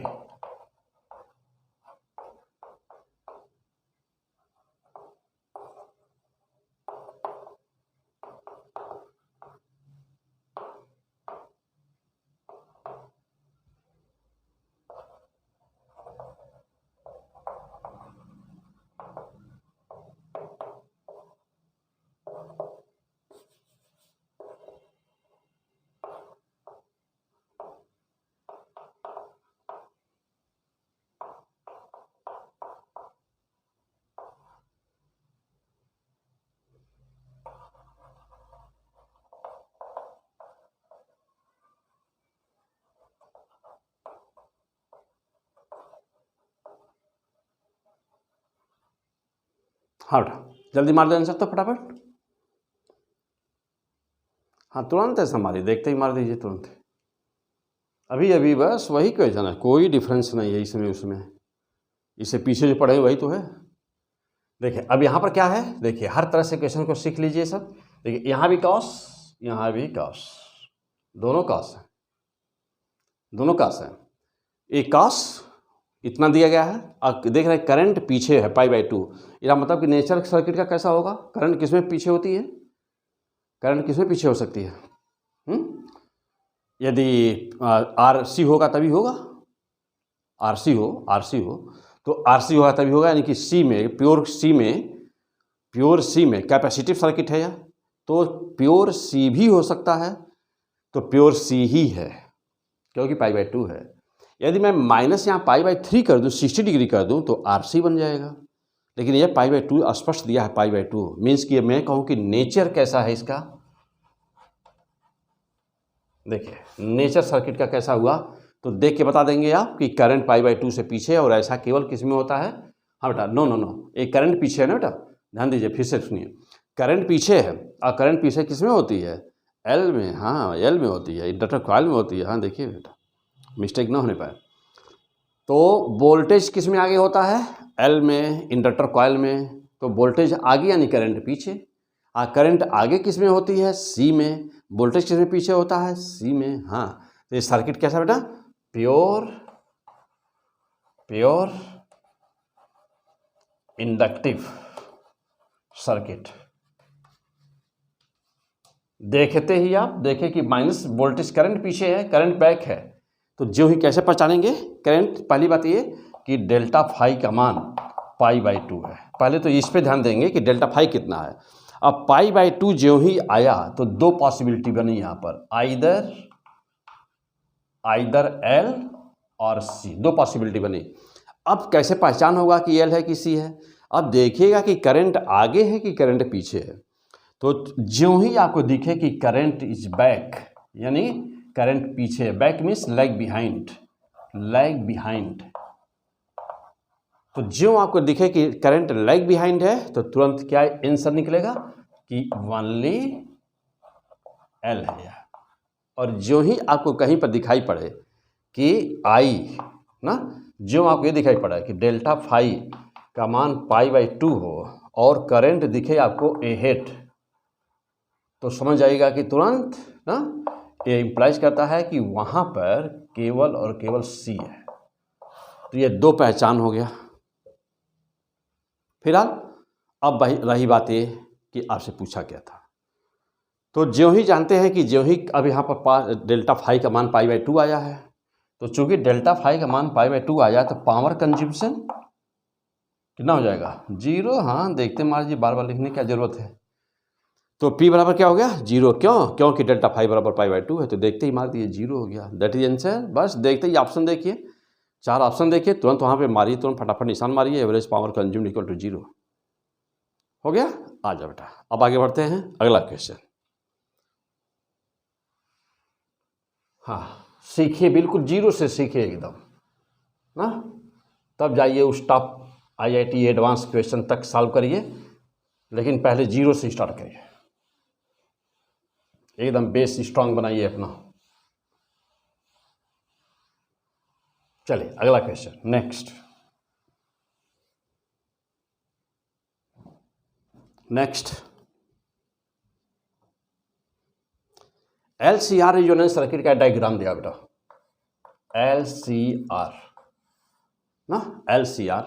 [SPEAKER 1] हाँ जल्दी मार दे आंसर तो फटाफट। हाँ तुरंत ऐसा मारिए, देखते ही मार दीजिए तुरंत। अभी अभी बस वही क्वेश्चन है, कोई डिफरेंस नहीं है इसमें उसमें, इससे पीछे जो पढ़े वही तो है। देखिए अब यहाँ पर क्या है, देखिए हर तरह से क्वेश्चन को सीख लीजिए सब। देखिए यहाँ भी कॉस, यहाँ भी कॉस, दोनों कॉस है, दोनों कॉस है। एक कॉस इतना दिया गया है, अब देख रहे हैं करंट पीछे है π/2। इसका मतलब कि नेचर सर्किट का कैसा होगा, करंट किसमें पीछे होती है, करंट किसमें पीछे हो सकती है? यदि RC होगा तभी होगा, RC हो तो RC होगा तभी होगा, यानी कि C में, प्योर C में कैपेसिटिव सर्किट है या, तो प्योर C भी हो सकता है, तो प्योर C ही है क्योंकि π/2 है। यदि मैं माइनस यहाँ π/3 कर दूँ, 60 डिग्री कर दूँ तो RC बन जाएगा, लेकिन यह π/2 स्पष्ट दिया है, π/2 मीन्स कि मैं कहूँ कि नेचर कैसा है इसका। देखिए नेचर सर्किट का कैसा हुआ तो देख के बता देंगे आप कि करंट π/2 से पीछे, और ऐसा केवल किस में होता है? हाँ बेटा, नो एक करंट पीछे है ना बेटा, ध्यान दीजिए, फिर से सुनिए, करंट पीछे है और करंट पीछे किस में होती है? L में, हाँ L में होती है, इंडक्टर कॉइल में होती है। हाँ देखिए बेटा, मिस्टेक ना होने पाए। तो वोल्टेज किस में आगे होता है? L में, इंडक्टर कॉइल में। तो वोल्टेज आगे यानी करंट पीछे, और करंट आगे किस में होती है? C में। वोल्टेज किस में पीछे होता है? सी में। हाँ, तो ये सर्किट कैसा बेटा? Pure inductive circuit. देखते ही आप देखें कि माइनस वोल्टेज करंट पीछे है, करंट बैक है, तो जो ही कैसे पहचानेंगे करंट? पहली बात ये कि डेल्टा फाई का मान π/2 है। पहले तो इस पे ध्यान देंगे कि डेल्टा फाई कितना है। अब π/2 जो ही आया तो दो पॉसिबिलिटी बनी यहाँ पर, आइदर L और C, दो पॉसिबिलिटी बनी। अब कैसे पहचान होगा कि L है कि C है? अब देखिएगा कि करंट आगे है कि करंट पीछे है। तो जो ही आपको दिखे कि करंट इज बैक, यानी करंट पीछे है, बैक मीन्स लैग बिहाइंड, तो जो आपको दिखे कि करंट लैग बिहाइंड है तो तुरंत क्या आंसर निकलेगा कि ओनली L है। और जो ही आपको कहीं पर दिखाई पड़े कि I ना, जो आपको ये दिखाई पड़ा कि डेल्टा फाई का मान π/2 हो और करंट दिखे आपको अहेड, तो समझ जाइएगा कि तुरंत ना ये इम्प्लाइज करता है कि वहाँ पर केवल और केवल C है। तो ये दो पहचान हो गया। फिलहाल अब रही बात ये कि आपसे पूछा क्या था, तो जो ही जानते हैं कि जो ही अब यहाँ पर डेल्टा फाई का मान π/2 आया है, तो चूंकि डेल्टा फाई का मान π/2 आया तो पावर कंज्यूम्पशन कितना हो जाएगा? 0। हाँ, देखते मार जी, बार बार लिखने की क्या जरूरत है। तो P बराबर क्या हो गया? 0। क्योंकि डेल्टा फाई बराबर π/2 है, तो देखते ही मार दिए 0 हो गया। That is answer. बस देखते ही ऑप्शन देखिए, 4 ऑप्शन देखिए, तुरंत वहाँ पे मारिए, तुरंत फटाफट निशान मारिए, average power consumed equal to 0 हो गया। आ जाओ बेटा, अब आगे बढ़ते हैं, अगला क्वेश्चन। हाँ, सीखिए, बिल्कुल 0 से सीखिए एकदम ना, तब जाइए उस टॉप IIT एडवांस क्वेश्चन तक सॉल्व करिए, लेकिन पहले 0 से स्टार्ट करिए, एकदम बेस स्ट्रांग बनाइए अपना। चलिए अगला question, next LCR resonance circuit का डायग्राम दिया बेटा। LCR ना, LCR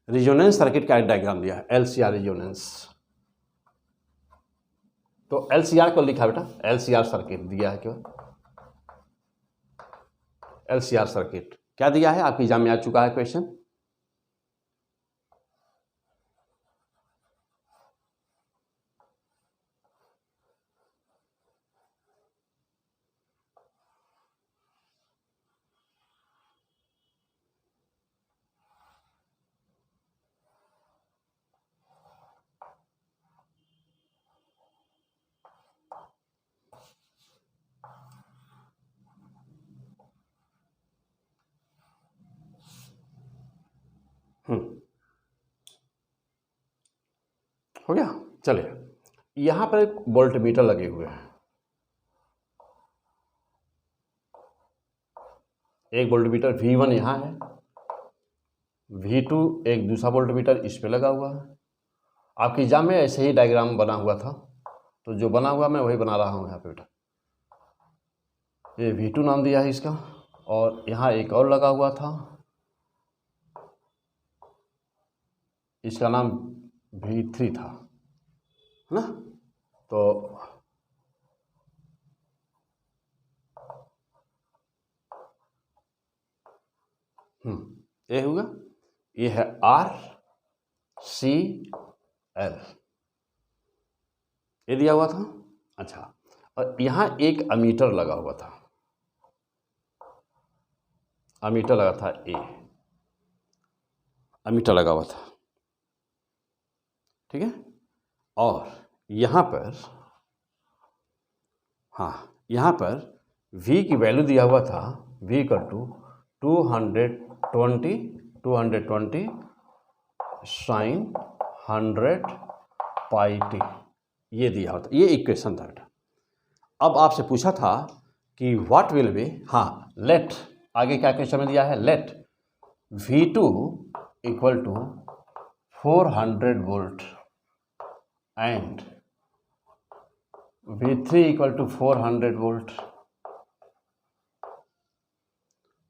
[SPEAKER 1] रेजोनेंस सर्किट का डायग्राम दिया है, LCR रेजोनेंस। तो LCR को लिखा बेटा, LCR सर्किट दिया है, क्यों LCR सर्किट क्या दिया है? आपकी एग्जाम में आ चुका है क्वेश्चन। हो गया। चलिए, यहां पर एक वोल्ट मीटर लगे हुए हैं, एक वोल्ट मीटर V1 यहाँ है, V2 एक दूसरा वोल्ट मीटर इस पे लगा हुआ है। आपकी एग्जाम में ऐसे ही डायग्राम बना हुआ था, तो जो बना हुआ मैं वही बना रहा हूँ यहाँ पे बेटा। ये V2 नाम दिया है इसका, और यहाँ एक और लगा हुआ था, इसका नाम V3 था, है ना। तो ये होगा, ये है RCL, ये दिया हुआ था। अच्छा, और यहाँ एक अमीटर लगा हुआ था, अमीटर लगा था, अमीटर लगा हुआ था, ठीक है। और यहाँ पर, हाँ, यहाँ पर V की वैल्यू दिया हुआ था, V equal to 220 sine 100 pi t, ये दिया होता, ये इक्वेशन था बेटा। अब आपसे पूछा था कि व्हाट विल बी, हाँ, लेट, आगे क्या क्वेश्चन में दिया है, let V2 equal to 400 volt and V3 equal to 400 volt,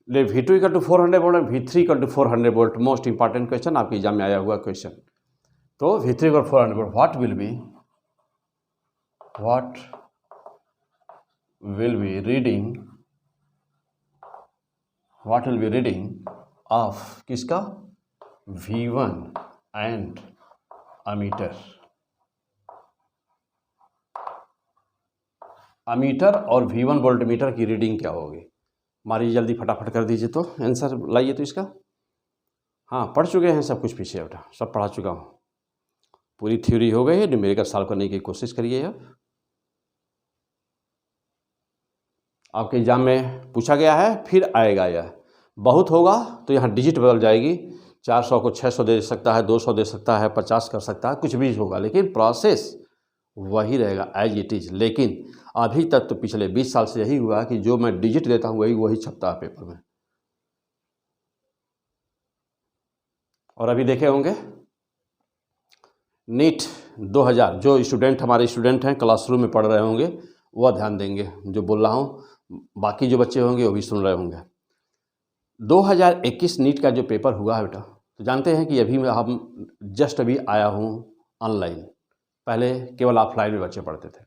[SPEAKER 1] let V2 equal to 400 volt और V3 equal to 400 volt. Most important question, आपके एग्जाम में आया हुआ क्वेश्चन। तो V3 equal 400 volt, what will be reading of किसका, V1 and ammeter और V1 volt meter की reading क्या होगी। मारिए जल्दी, फटाफट कर दीजिए तो आंसर लाइए तो इसका। हाँ, पढ़ चुके हैं सब कुछ पीछे, बेटा सब पढ़ा चुका हूँ, पूरी थ्योरी हो गई है। न्यूमेरिकल सॉल्व करने की कोशिश करिए। अब आपके एग्जाम में पूछा गया है, फिर आएगा यह, बहुत होगा तो यहाँ डिजिट बदल जाएगी, 400 को 600 दे सकता है, 200 दे सकता है, 50 कर सकता है, कुछ भी होगा, लेकिन प्रोसेस वही रहेगा एज इट इज़। लेकिन अभी तक तो पिछले 20 साल से यही हुआ कि जो मैं डिजिट देता हूँ वही छपता है पेपर में। और अभी देखे होंगे नीट 2000, जो स्टूडेंट हमारे स्टूडेंट हैं क्लासरूम में पढ़ रहे होंगे वह ध्यान देंगे जो बोल रहा हूँ, बाकी जो बच्चे होंगे वो भी सुन रहे होंगे। 2021 नीट का जो पेपर हुआ है बेटा, तो जानते हैं कि अभी हम जस्ट अभी आया हूँ ऑनलाइन, पहले केवल ऑफलाइन में बच्चे पढ़ते थे।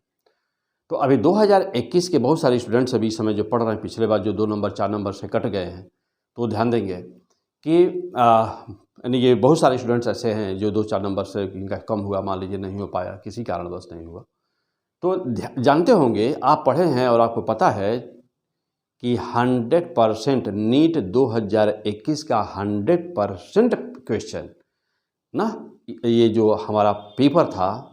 [SPEAKER 1] तो अभी 2021 के बहुत सारे स्टूडेंट्स अभी इस समय जो पढ़ रहे हैं, पिछले बार जो 2 नंबर 4 नंबर से कट गए हैं, तो ध्यान देंगे कि यानी ये बहुत सारे स्टूडेंट्स ऐसे हैं जो 2-4 नंबर से इनका कम हुआ, मान लीजिए नहीं हो पाया, किसी कारणवश नहीं हुआ। तो जानते होंगे, आप पढ़े हैं और आपको पता है कि 100% नीट 2021 का 100% क्वेश्चन ना, ये जो हमारा पेपर था,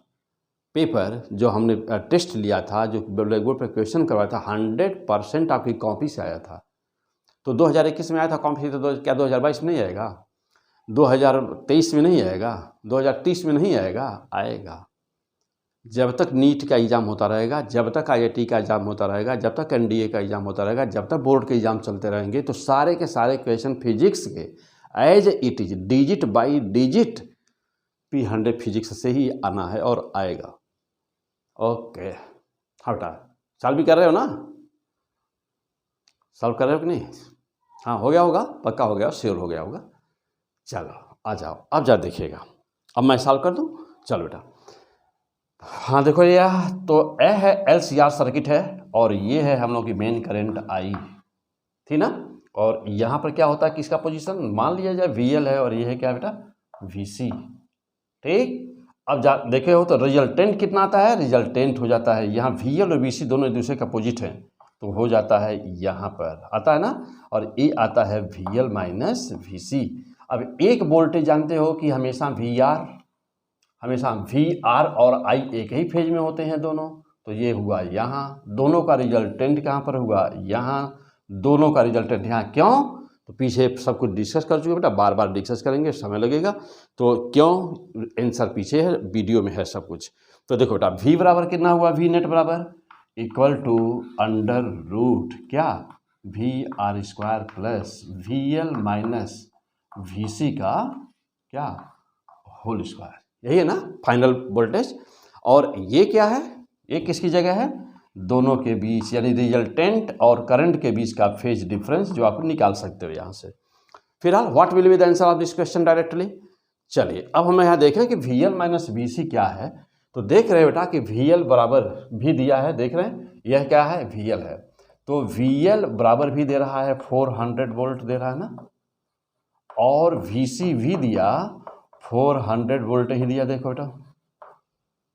[SPEAKER 1] पेपर जो हमने टेस्ट लिया था, जो ब्लैक बोर्ड पर क्वेश्चन करवाया था, 100% आपकी कॉपी से आया था। तो 2021 में आया था कॉपी, तो क्या 2022 में नहीं आएगा, 2023 में नहीं आएगा, 2030 में नहीं आएगा? आएगा। जब तक नीट का एग्ज़ाम होता रहेगा, जब तक IIT का एग्ज़ाम होता रहेगा, जब तक NDA का एग्ज़ाम होता रहेगा, जब तक बोर्ड के एग्ज़ाम चलते रहेंगे, तो सारे के सारे क्वेश्चन फिजिक्स के as it is, digit by digit P100 physics से ही आना है और आएगा। ओके, हाँ बेटा, सॉल्व भी कर रहे हो ना, सॉल्व कर रहे हो कि नहीं? हाँ, हो गया होगा, पक्का हो गया, श्योर हो गया होगा। चलो आ जाओ, अब जा देखिएगा, अब मैं सॉल्व कर दूँ। चलो बेटा, हाँ देखो ये, तो ए है LCR सर्किट है, और ये है हम लोग की मेन करंट I थी ना, और यहाँ पर क्या होता है, किसका पोजीशन मान लिया जाए VL है, और ये है क्या बेटा, VC। ठीक, अब देखे हो तो रिजल्टेंट कितना आता है, रिजल्टेंट हो जाता है यहाँ VL और VC दोनों एक दूसरे का अपोजिट हैं, तो हो जाता है यहाँ पर आता है ना, और ये आता है VL माइनस VC। अब एक वोल्टेज जानते हो कि हमेशा VR और I एक ही फेज में होते हैं दोनों, तो ये हुआ यहाँ, दोनों का रिजल्टेंट कहाँ पर हुआ, यहाँ, दोनों का रिजल्टेंट यहाँ। क्यों? तो पीछे सब कुछ डिस्कस कर चुके बेटा, बार बार डिस्कस करेंगे, समय लगेगा, तो क्यों, आंसर पीछे है, वीडियो में है सब कुछ। तो देखो बेटा, V बराबर कितना हुआ, V नेट बराबर इक्वल टू अंडर रूट क्या, VR² plus VL minus VC का क्या, होल स्क्वायर। यही है ना फाइनल वोल्टेज। और ये क्या है, ये किसकी जगह है, दोनों के बीच, यानी रिजल्टेंट और करंट के बीच का फेज डिफरेंस, जो आप निकाल सकते हो यहाँ से। फिलहाल what will be the answer of this question directly. चलिए अब हम यहाँ देखें कि VL माइनस VC क्या है। तो देख रहे हैं बेटा कि VL बराबर भी दिया है, देख रहे हैं यह क्या है, VL है, तो VL बराबर भी दे रहा है 400 वोल्ट दे रहा है ना, और VC भी दिया 400 वोल्ट ही दिया। देखो बेटा,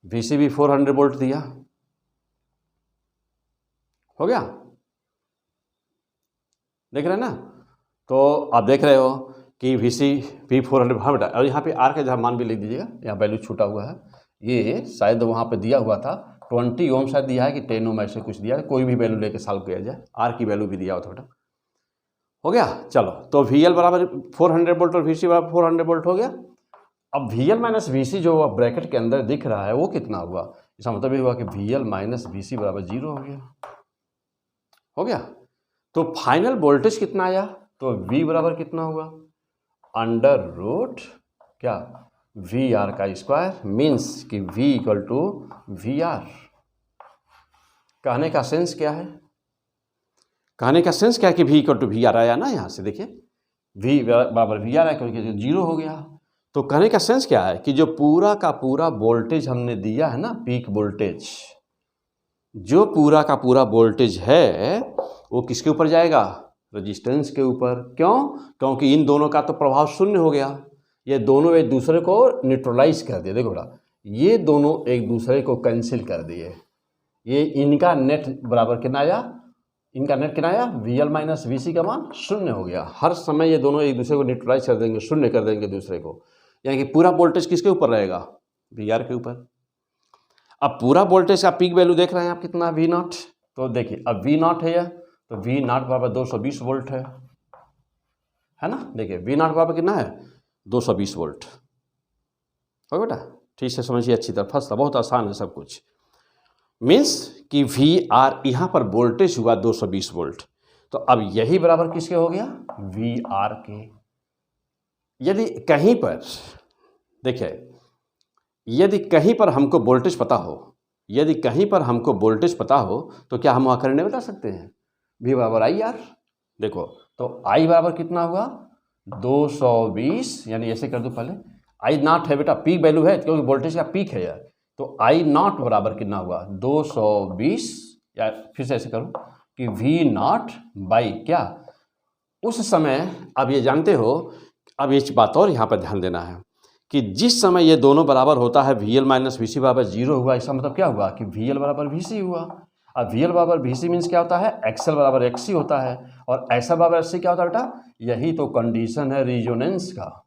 [SPEAKER 1] VC भी 400 वोल्ट दिया, हो गया, देख रहे हैं ना। तो आप देख रहे हो कि VC भी 400, हाँ बेटा, और यहाँ पे R का जहाँ मान भी लिख दीजिएगा, यहाँ वैल्यू छूटा हुआ है, ये शायद वहाँ पे दिया हुआ था 20 ओम शायद दिया है कि 10 ओम, ऐसे कुछ दिया है, कोई भी वैल्यू लेके सॉल्व किया जाए, R की वैल्यू भी दिया हुआ था बेटा, हो गया। चलो, तो VL बराबर 400 वोल्ट और VC बराबर 400 वोल्ट हो गया। अब VL माइनस VC जो ब्रैकेट के अंदर दिख रहा है वो कितना हुआ, इसका मतलब ये हुआ कि VL माइनस VC बराबर 0 हो गया, हो गया। तो फाइनल वोल्टेज कितना आया, तो V बराबर कितना हुआ, अंडर रूट क्या, VR का स्क्वायर, मीन्स कि V इक्वल टू VR, कहने का सेंस क्या है? कहने का सेंस क्या है कि V equal to V R आया ना, यहाँ से देखिए V बराबर वी आर है क्योंकि जो जीरो हो गया। तो कहने का सेंस क्या है कि जो पूरा का पूरा वोल्टेज हमने दिया है ना, पीक वोल्टेज, जो पूरा का पूरा वोल्टेज है वो किसके ऊपर जाएगा? रेजिस्टेंस के ऊपर। क्यों? क्योंकि इन दोनों का तो प्रभाव शून्य हो गया, ये दोनों एक दूसरे को न्यूट्रलाइज कर दिए। देखो बेटा, ये दोनों एक दूसरे को कैंसिल कर दिए। ये इनका नेट बराबर कितना आया? इनका नेट कितना आया? वी एल माइनस वी सी का मान शून्य हो गया। हर समय ये दोनों एक दूसरे को न्यूट्रलाइज कर देंगे, शून्य कर देंगे दूसरे को, यानी कि पूरा वोल्टेज किसके ऊपर रहेगा? वी आर के ऊपर। अब पूरा वोल्टेज का पीक वैल्यू देख रहे हैं आप कितना? V naught. तो देखिए अब वी नॉट है यह, तो वी नॉट बराबर 220 वोल्ट है ना। देखिए वी नॉट बराबर कितना है? 220 वोल्ट। हो बेटा, ठीक से समझिए अच्छी तरह, फर्स्ट बहुत आसान है सब कुछ। मीन्स कि वी आर यहाँ पर वोल्टेज हुआ 220 वोल्ट, तो अब यही बराबर किसके हो गया? वी आर के। यदि कहीं पर देखिए, यदि कहीं पर हमको वोल्टेज पता हो, यदि कहीं पर हमको वोल्टेज पता हो तो क्या हम वहाँ करंट बता सकते हैं? वी बराबर आई आर। देखो तो आई बराबर कितना हुआ? 220, यानी ऐसे कर दो पहले, आई नॉट है बेटा, पीक वैल्यू है क्योंकि वोल्टेज का पीक है यार, तो आई नॉट बराबर कितना हुआ? 220, या फिर से ऐसे करो कि वी नॉट बाई क्या उस समय। अब ये जानते हो, अब इस बात और यहाँ पर ध्यान देना है कि जिस समय ये दोनों बराबर होता है, वी एल माइनस वी सी बराबर जीरो हुआ, इसका मतलब क्या हुआ? कि वी एल बराबर वी सी हुआ। अब वी एल बराबर वी सी मीन्स क्या होता है? एक्सएल बराबर एक्स सी होता है, और एक्सएल बराबर एक्स सी क्या होता है बेटा? यही तो कंडीशन है रिजोनेंस का।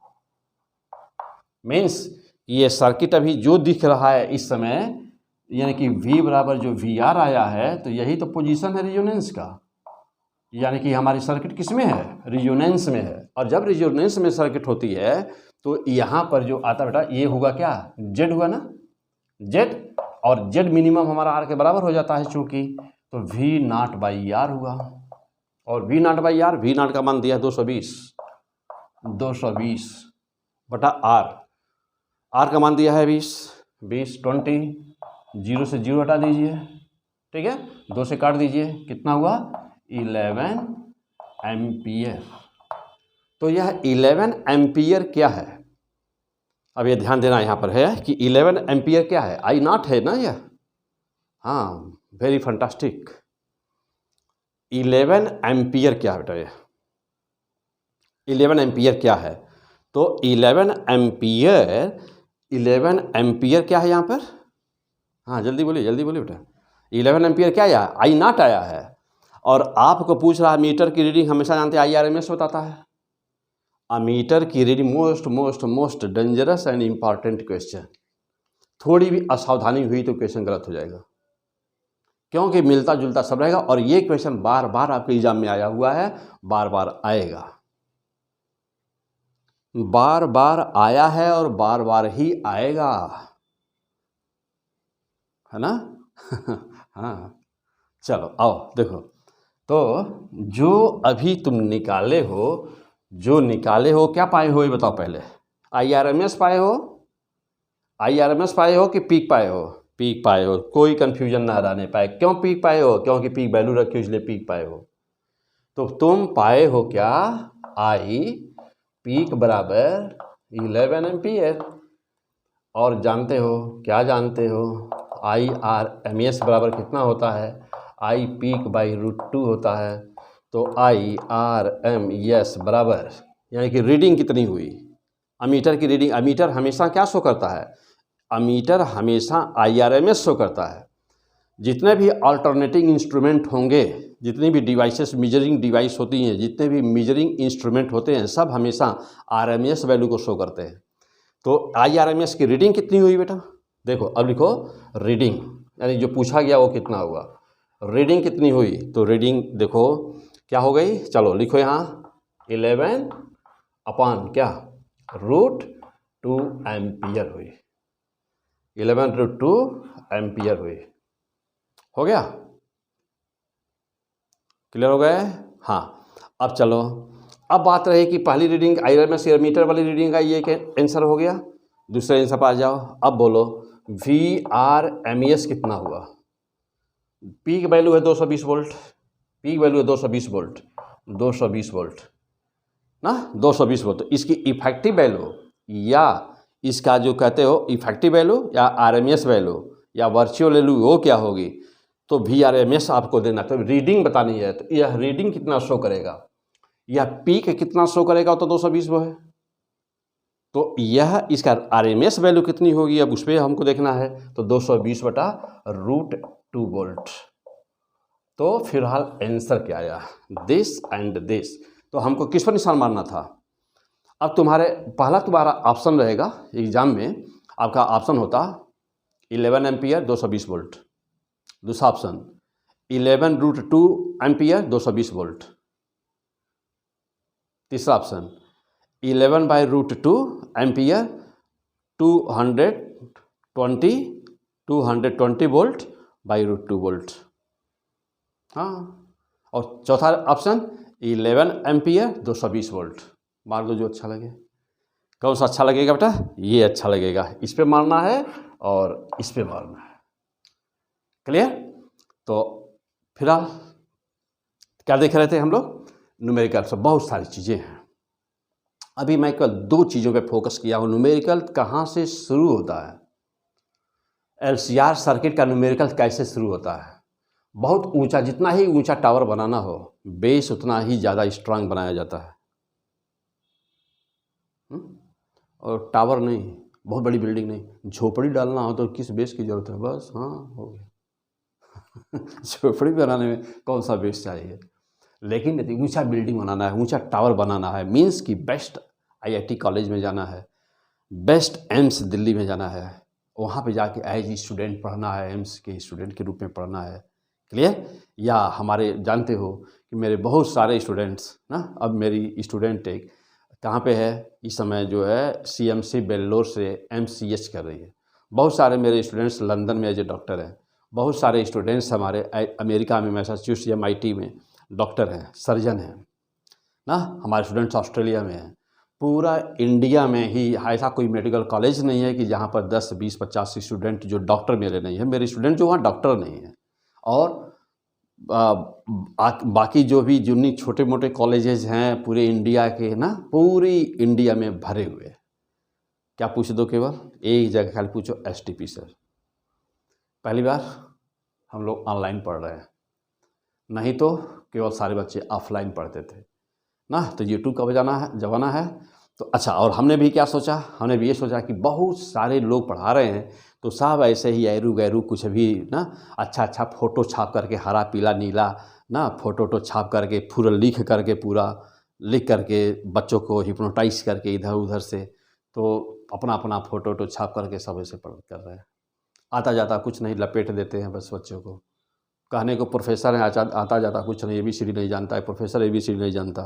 [SPEAKER 1] मीन्स ये सर्किट अभी जो दिख रहा है इस समय, यानी कि V बराबर जो वी आर आया है, तो यही तो पोजीशन है रिजोनेंस का, यानी कि हमारी सर्किट किस में है? रिजोनेंस में है। और जब रिजोनेंस में सर्किट होती है तो यहाँ पर जो आता बेटा ये होगा क्या? जेड हुआ ना, जेड, और जेड मिनिमम हमारा आर के बराबर हो जाता है चूंकि, तो वी नॉट बाई आर हुआ। और V naught by R, V naught का मान दिया 220 बटा आर, आर का मान दिया है 20 20, जीरो से जीरो हटा दीजिए, ठीक है, 2 से काट दीजिए, कितना हुआ? 11 एम्पियर। तो यह 11 एम्पियर क्या है? अब ये ध्यान देना यहाँ पर है कि 11 एम्पियर क्या है? आई नॉट है ना यह। हाँ, वेरी फंटास्टिक। 11 एम्पियर क्या है बेटा? ये 11 एम्पियर क्या है? तो 11 एम्पियर क्या है यहाँ पर? हाँ जल्दी बोलिए बेटा। 11 एम्पियर क्या आया? आई नॉट आया है। और आपको पूछ रहा है मीटर की रीडिंग हमेशा जानते हैं IRMS बताता है। मीटर की reading most dangerous and important question. थोड़ी भी असावधानी हुई तो क्वेश्चन गलत हो जाएगा, क्योंकि मिलता जुलता सब रहेगा, और ये क्वेश्चन बार बार आपके एग्जाम में आया हुआ है, बार बार आएगा, बार बार आया है और बार बार ही आएगा, है ना। हाँ चलो आओ देखो, तो जो अभी तुम निकाले हो, क्या पाए हो ये बताओ पहले? IRMS पाए हो कि पीक पाए हो? पीक पाए हो, कोई कंफ्यूजन ना रहने पाए। क्यों पीक पाए हो? क्योंकि पीक वैल्यू रखी हो इसलिए पीक पाए हो। तो तुम पाए हो क्या? आई पीक बराबर 11 एम्पियर, और जानते हो क्या? जानते हो IRMS बराबर कितना होता है? आई पीक बाई √2 होता है। तो IRMS बराबर, यानी कि रीडिंग कितनी हुई? अमीटर की रीडिंग, अमीटर हमेशा क्या शो करता है? अमीटर हमेशा IRMS शो करता है। जितने भी अल्टरनेटिंग इंस्ट्रूमेंट होंगे, जितनी भी डिवाइसेस, मेजरिंग डिवाइस होती हैं, जितने भी मेजरिंग इंस्ट्रूमेंट होते हैं, सब हमेशा RMS वैल्यू को शो करते हैं। तो IRMS की रीडिंग कितनी हुई बेटा? देखो अब लिखो रीडिंग, यानी जो पूछा गया वो कितना हुआ, रीडिंग कितनी हुई? तो रीडिंग देखो क्या हो गई, चलो लिखो यहाँ 11 अपॉन क्या? √2 एम्पियर हुई। 11√2 एम्पियर हुई। हो गया? क्लियर हो गए? हाँ। अब चलो, अब बात रही कि पहली रीडिंग IRMS मीटर वाली रीडिंग का ये आंसर हो गया। दूसरे आंसर पर आ जाओ। अब बोलो VRMS कितना हुआ? पी की वैल्यू है 220 वोल्ट, पी की वैल्यू है 220 वोल्ट, 220 वोल्ट ना, 220 वोल्ट। तो इसकी इफेक्टिव वैल्यू या इसका जो कहते हो इफेक्टिव वैल्यू या आरएमएस वैल्यू या वर्चुअल वैल्यू वो क्या होगी, तो VRMS आपको देना, तो रीडिंग बतानी है। तो यह रीडिंग कितना शो करेगा, यह पीक कितना शो करेगा, तो 220 वो है। तो यह इसका RMS वैल्यू कितनी होगी, अब उस पर हमको देखना है। तो 220/√2 वोल्ट। तो फिलहाल आंसर क्या आया, दिस एंड दिस। तो हमको किस पर निशान मारना था। अब तुम्हारा ऑप्शन रहेगा एग्जाम में, आपका ऑप्शन होता 11 एम्पियर 220 वोल्ट। दूसरा ऑप्शन 11√2 एम्पियर 220 वोल्ट। तीसरा ऑप्शन 11/√2 एम्पियर 220 वोल्ट /√2 वोल्ट। हाँ, और चौथा ऑप्शन 11 एम्पियर 220 वोल्ट। मार दो जो अच्छा लगे। कौन सा अच्छा लगेगा बेटा, ये अच्छा लगेगा। इस पे मारना है और इस पे मारना है। क्लियर। तो फिलहाल क्या देख रहे थे हम लोग, न्यूमेरिकल से बहुत सारी चीज़ें हैं। अभी मैं कल 2 चीज़ों पे फोकस किया हूँ। न्यूमेरिकल कहाँ से शुरू होता है, LCR सर्किट का न्यूमेरिकल कैसे शुरू होता है। बहुत ऊंचा, जितना ही ऊंचा टावर बनाना हो, बेस उतना ही ज़्यादा स्ट्रांग बनाया जाता है। और टावर नहीं, बहुत बड़ी बिल्डिंग नहीं, झोपड़ी डालना हो तो किस बेस की ज़रूरत है, बस हाँ हो गया। झोपड़ी बनाने में कौन सा बेस चाहिए। लेकिन यदि ऊंचा बिल्डिंग बनाना है, ऊंचा टावर बनाना है, मीन्स कि बेस्ट IIT कॉलेज में जाना है, बेस्ट एम्स दिल्ली में जाना है, वहाँ पे जाके एज स्टूडेंट पढ़ना है, एम्स के स्टूडेंट के रूप में पढ़ना है। क्लियर। या हमारे जानते हो कि मेरे बहुत सारे स्टूडेंट्स ना, अब मेरी स्टूडेंट एक कहाँ पे है इस समय, जो है CMC बेल्लोर से MCH कर रही है। बहुत सारे मेरे स्टूडेंट्स लंदन में एज ए डॉक्टर हैं। बहुत सारे स्टूडेंट्स हमारे अमेरिका में मैसाचुसेट्स MIT में डॉक्टर हैं, सर्जन हैं ना। हमारे स्टूडेंट्स ऑस्ट्रेलिया में हैं। पूरा इंडिया में ही ऐसा कोई मेडिकल कॉलेज नहीं है कि जहाँ पर 10, 20, 50 स्टूडेंट जो डॉक्टर मेरे नहीं है। मेरे स्टूडेंट जो वहाँ डॉक्टर नहीं है। और बाकी जो भी जितनी छोटे मोटे कॉलेजेस हैं पूरे इंडिया के ना, पूरी इंडिया में भरे हुए। क्या पूछ दो, केवल एक जगह खाली पूछो STP सर। पहली बार हम लोग ऑनलाइन पढ़ रहे हैं, नहीं तो केवल सारे बच्चे ऑफलाइन पढ़ते थे ना। तो यूट्यूब का ज़माना है। तो अच्छा, और हमने भी क्या सोचा, हमने भी ये सोचा कि बहुत सारे लोग पढ़ा रहे हैं, तो सब ऐसे ही ऐरू गैरू कुछ भी ना, अच्छा फ़ोटो छाप करके, हरा पीला नीला ना, फ़ोटो छाप करके, पूरा लिख करके बच्चों को हिप्नोटाइज करके इधर उधर से, तो अपना फ़ोटो छाप करके सब ऐसे कर रहे हैं। आता जाता कुछ नहीं, लपेट देते हैं बस बच्चों को। कहने को प्रोफेसर है, आता जाता कुछ नहीं, ABCD नहीं जानता है प्रोफेसर, ABCD नहीं जानता।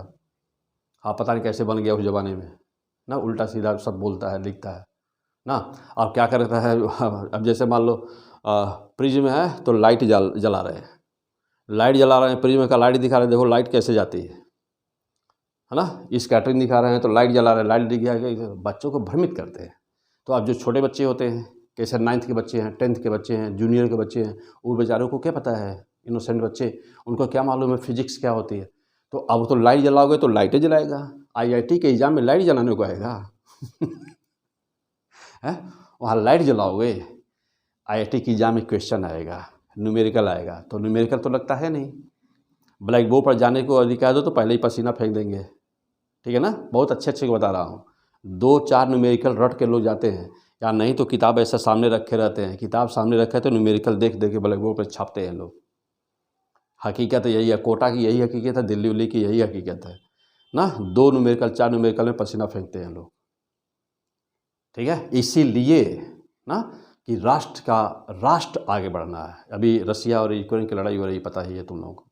[SPEAKER 1] हाँ, पता नहीं कैसे बन गया उस ज़माने में ना, उल्टा सीधा सब बोलता है, लिखता है ना। अब क्या करता है, अब जैसे मान लो प्रिज्म है तो लाइट जला रहे हैं, प्रिज्म का लाइट दिखा रहे हैं, देखो लाइट कैसे जाती है ना। स्कैटरिंग दिखा रहे हैं तो लाइट जला रहे हैं, लाइट दिख गया, बच्चों को भ्रमित करते हैं। तो अब जो छोटे बच्चे होते हैं, कैसे 9th के बच्चे हैं, 10th के बच्चे हैं, जूनियर के बच्चे हैं, वो बेचारों को क्या पता है, इनोसेंट बच्चे, उनको क्या मालूम है फिजिक्स क्या होती है। तो अब तो लाइट जलाओगे तो लाइटें जलाएगा, IIT के एग्जाम में लाइट जलाने को आएगा है, वहाँ लाइट जलाओगे, IIT की एग्जाम में क्वेश्चन आएगा, न्यूमेरिकल आएगा, तो न्यूमेरिकल तो लगता है नहीं। ब्लैक बोर्ड पर जाने को अधिकार दो तो पहले ही पसीना फेंक देंगे, ठीक है ना। बहुत अच्छे को बता रहा हूँ। 2-4 न्यूमेरिकल रट के लोग जाते हैं, या नहीं तो किताब ऐसा सामने रखे रहते हैं, किताब सामने रखे तो न्यूमेरिकल देख के ब्लैक बोर्ड पर छापते हैं लोग। हकीकत यही है, कोटा की यही हकीकत है, दिल्ली उल्ली की यही हकीकत है ना। 2 न्यूमेरिकल 4 न्यूमेरिकल में पसीना फेंकते हैं लोग, ठीक है। इसीलिए ना कि राष्ट्र आगे बढ़ना है। अभी रसिया और यूक्रेन की लड़ाई हो रही, पता ही है तुम लोगों को।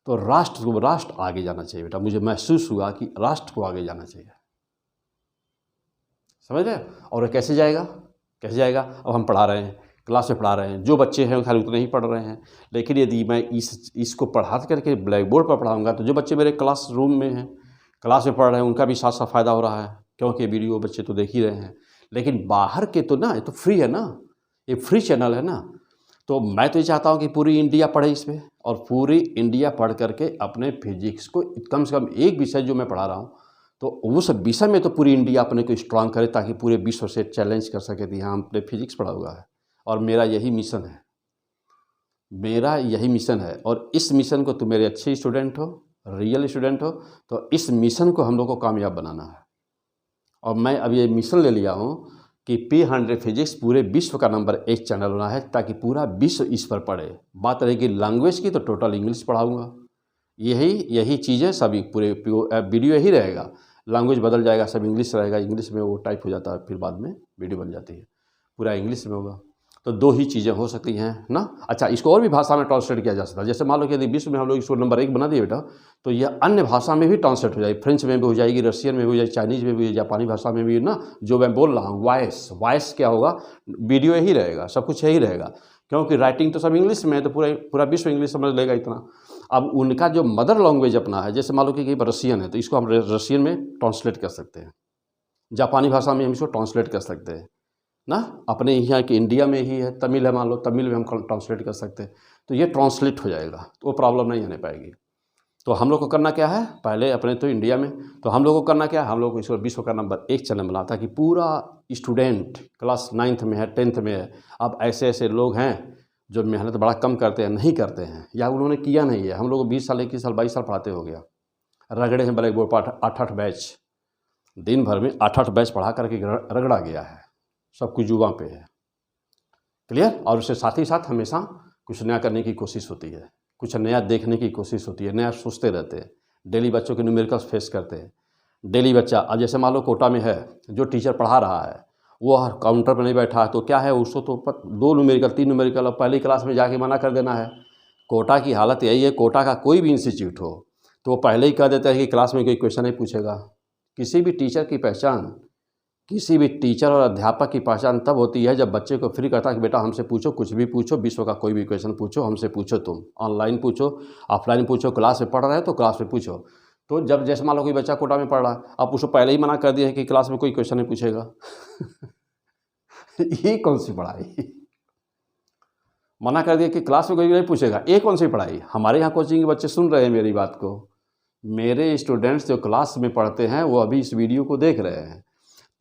[SPEAKER 1] तो राष्ट्र आगे जाना चाहिए बेटा। मुझे महसूस हुआ कि राष्ट्र को आगे जाना चाहिए, समझ रहे। और कैसे जाएगा, अब हम पढ़ा रहे हैं, क्लास में पढ़ा रहे हैं, जो बच्चे हैं खाली उतने ही पढ़ रहे हैं। लेकिन यदि मैं इसको पढ़ा करके ब्लैक बोर्ड पर पढ़ाऊँगा तो जो बच्चे मेरे क्लास रूम में हैं, क्लास में पढ़ रहे हैं, उनका भी साथ साथ फ़ायदा हो रहा है, क्योंकि वीडियो बच्चे तो देख ही रहे हैं। लेकिन बाहर के तो ना, ये तो फ्री है ना, ये फ्री चैनल है ना। तो मैं तो ये चाहता हूँ कि पूरी इंडिया पढ़े इसमें, और पूरी इंडिया पढ़ करके अपने फिजिक्स को कम से कम एक विषय जो मैं पढ़ा रहा हूँ तो उस विषय में तो पूरी इंडिया अपने को स्ट्रांग करे, ताकि पूरे विश्व से चैलेंज कर सके कि हाँ हमने फिजिक्स पढ़ा हुआ है। और मेरा यही मिशन है, मेरा यही मिशन है। और इस मिशन को तुम मेरे अच्छे स्टूडेंट हो, रियल स्टूडेंट हो, तो इस मिशन को हम लोग को कामयाब बनाना है। और मैं अब ये मिशन ले लिया हूँ कि P100 फिजिक्स पूरे विश्व का नंबर 1 चैनल होना है, ताकि पूरा विश्व इस पर पढ़े। बात रहेगी लैंग्वेज की तो टोटल इंग्लिश पढ़ाऊँगा। यही चीज़ें सभी पूरे वीडियो यही रहेगा। लैंग्वेज बदल जाएगा, सब इंग्लिश रहेगा, इंग्लिश में वो टाइप हो जाता है, फिर बाद में वीडियो बन जाती है, पूरा इंग्लिश में होगा। तो दो ही चीज़ें हो सकती हैं ना। अच्छा, इसको और भी भाषा में ट्रांसलेट किया जा सकता है। जैसे मान लो कि यदि विश्व में हम लोग इसको नंबर 1 बना दिए बेटा, तो यह अन्य भाषा में भी ट्रांसलेट हो जाएगी। फ्रेंच में भी हो जाएगी, रशियन में भी हो जाएगी, चाइनीज़ में भी, जापानी भाषा में भी ना। जो मैं बोल रहा हूँ वॉइस क्या होगा, वीडियो यही रहेगा, सब कुछ यही रहेगा, क्योंकि राइटिंग तो सब इंग्लिश में है, तो पूरा विश्व इंग्लिश समझ लेगा इतना। अब उनका जो मदर लैंग्वेज अपना है, जैसे मान लो कि रशियन है तो इसको हम रशियन में ट्रांसलेट कर सकते हैं, जापानी भाषा में हम इसको ट्रांसलेट कर सकते हैं ना। अपने यहाँ के इंडिया में ही है, तमिल है मान लो, तमिल में हम ट्रांसलेट कर सकते हैं, तो ये ट्रांसलेट हो जाएगा, तो वो प्रॉब्लम नहीं आने पाएगी। तो हम लोग को करना क्या है, पहले अपने तो इंडिया में, तो हम लोग को करना क्या है, हम लोग को इसको विश्व का नंबर 1 चैनल बना, ताकि पूरा स्टूडेंट क्लास 9th में है, 10th में है। अब ऐसे ऐसे लोग हैं जो मेहनत बड़ा कम करते हैं, नहीं करते हैं, या उन्होंने किया नहीं है। हम लोग 20 साल, 21 साल, 22 साल पढ़ाते हो गया, रगड़े हैं ब्लैक बोर्ड पर 8-8 बैच, दिन भर में 8-8 बैच पढ़ा करके रगड़ा गया है, सब कुछ जुबां पे है, क्लियर। और उसके साथ ही साथ हमेशा कुछ नया करने की कोशिश होती है, कुछ नया देखने की कोशिश होती है, नया सोचते रहते हैं। डेली बच्चों के न्यूमेरिकल्स फेस करते हैं, डेली बच्चा। अब जैसे मान लो कोटा में है, जो टीचर पढ़ा रहा है वो काउंटर पर नहीं बैठा है, तो क्या है, उसको तो 2 न्यूमेरिकल 3 न्यूमेरिकल और पहली क्लास में जाके मना कर देना है। कोटा की हालत यही है, कोटा का कोई भी इंस्टीट्यूट हो तो वो पहले ही कह देता है कि क्लास में कोई क्वेश्चन नहीं पूछेगा। किसी भी टीचर की पहचान, किसी भी टीचर और अध्यापक की पहचान तब होती है जब बच्चे को फ्री करता है कि बेटा हमसे पूछो, कुछ भी पूछो, विश्व का कोई भी क्वेश्चन पूछो, हमसे पूछो, तुम ऑनलाइन पूछो, ऑफलाइन पूछो, क्लास में पढ़ रहे हो तो क्लास में पूछो। तो जब जैसे मान लो कोई बच्चा कोटा में पढ़ रहा है, आप उसको पहले ही मना कर दिए कि क्लास में कोई क्वेश्चन नहीं पूछेगा ये कौन सी पढ़ाई, मना कर दिया कि क्लास में कोई नहीं पूछेगा, ये कौन सी पढ़ाई। हमारे यहाँ कोचिंग के बच्चे सुन रहे हैं मेरी बात को, मेरे स्टूडेंट्स जो क्लास में पढ़ते हैं वो अभी इस वीडियो को देख रहे हैं।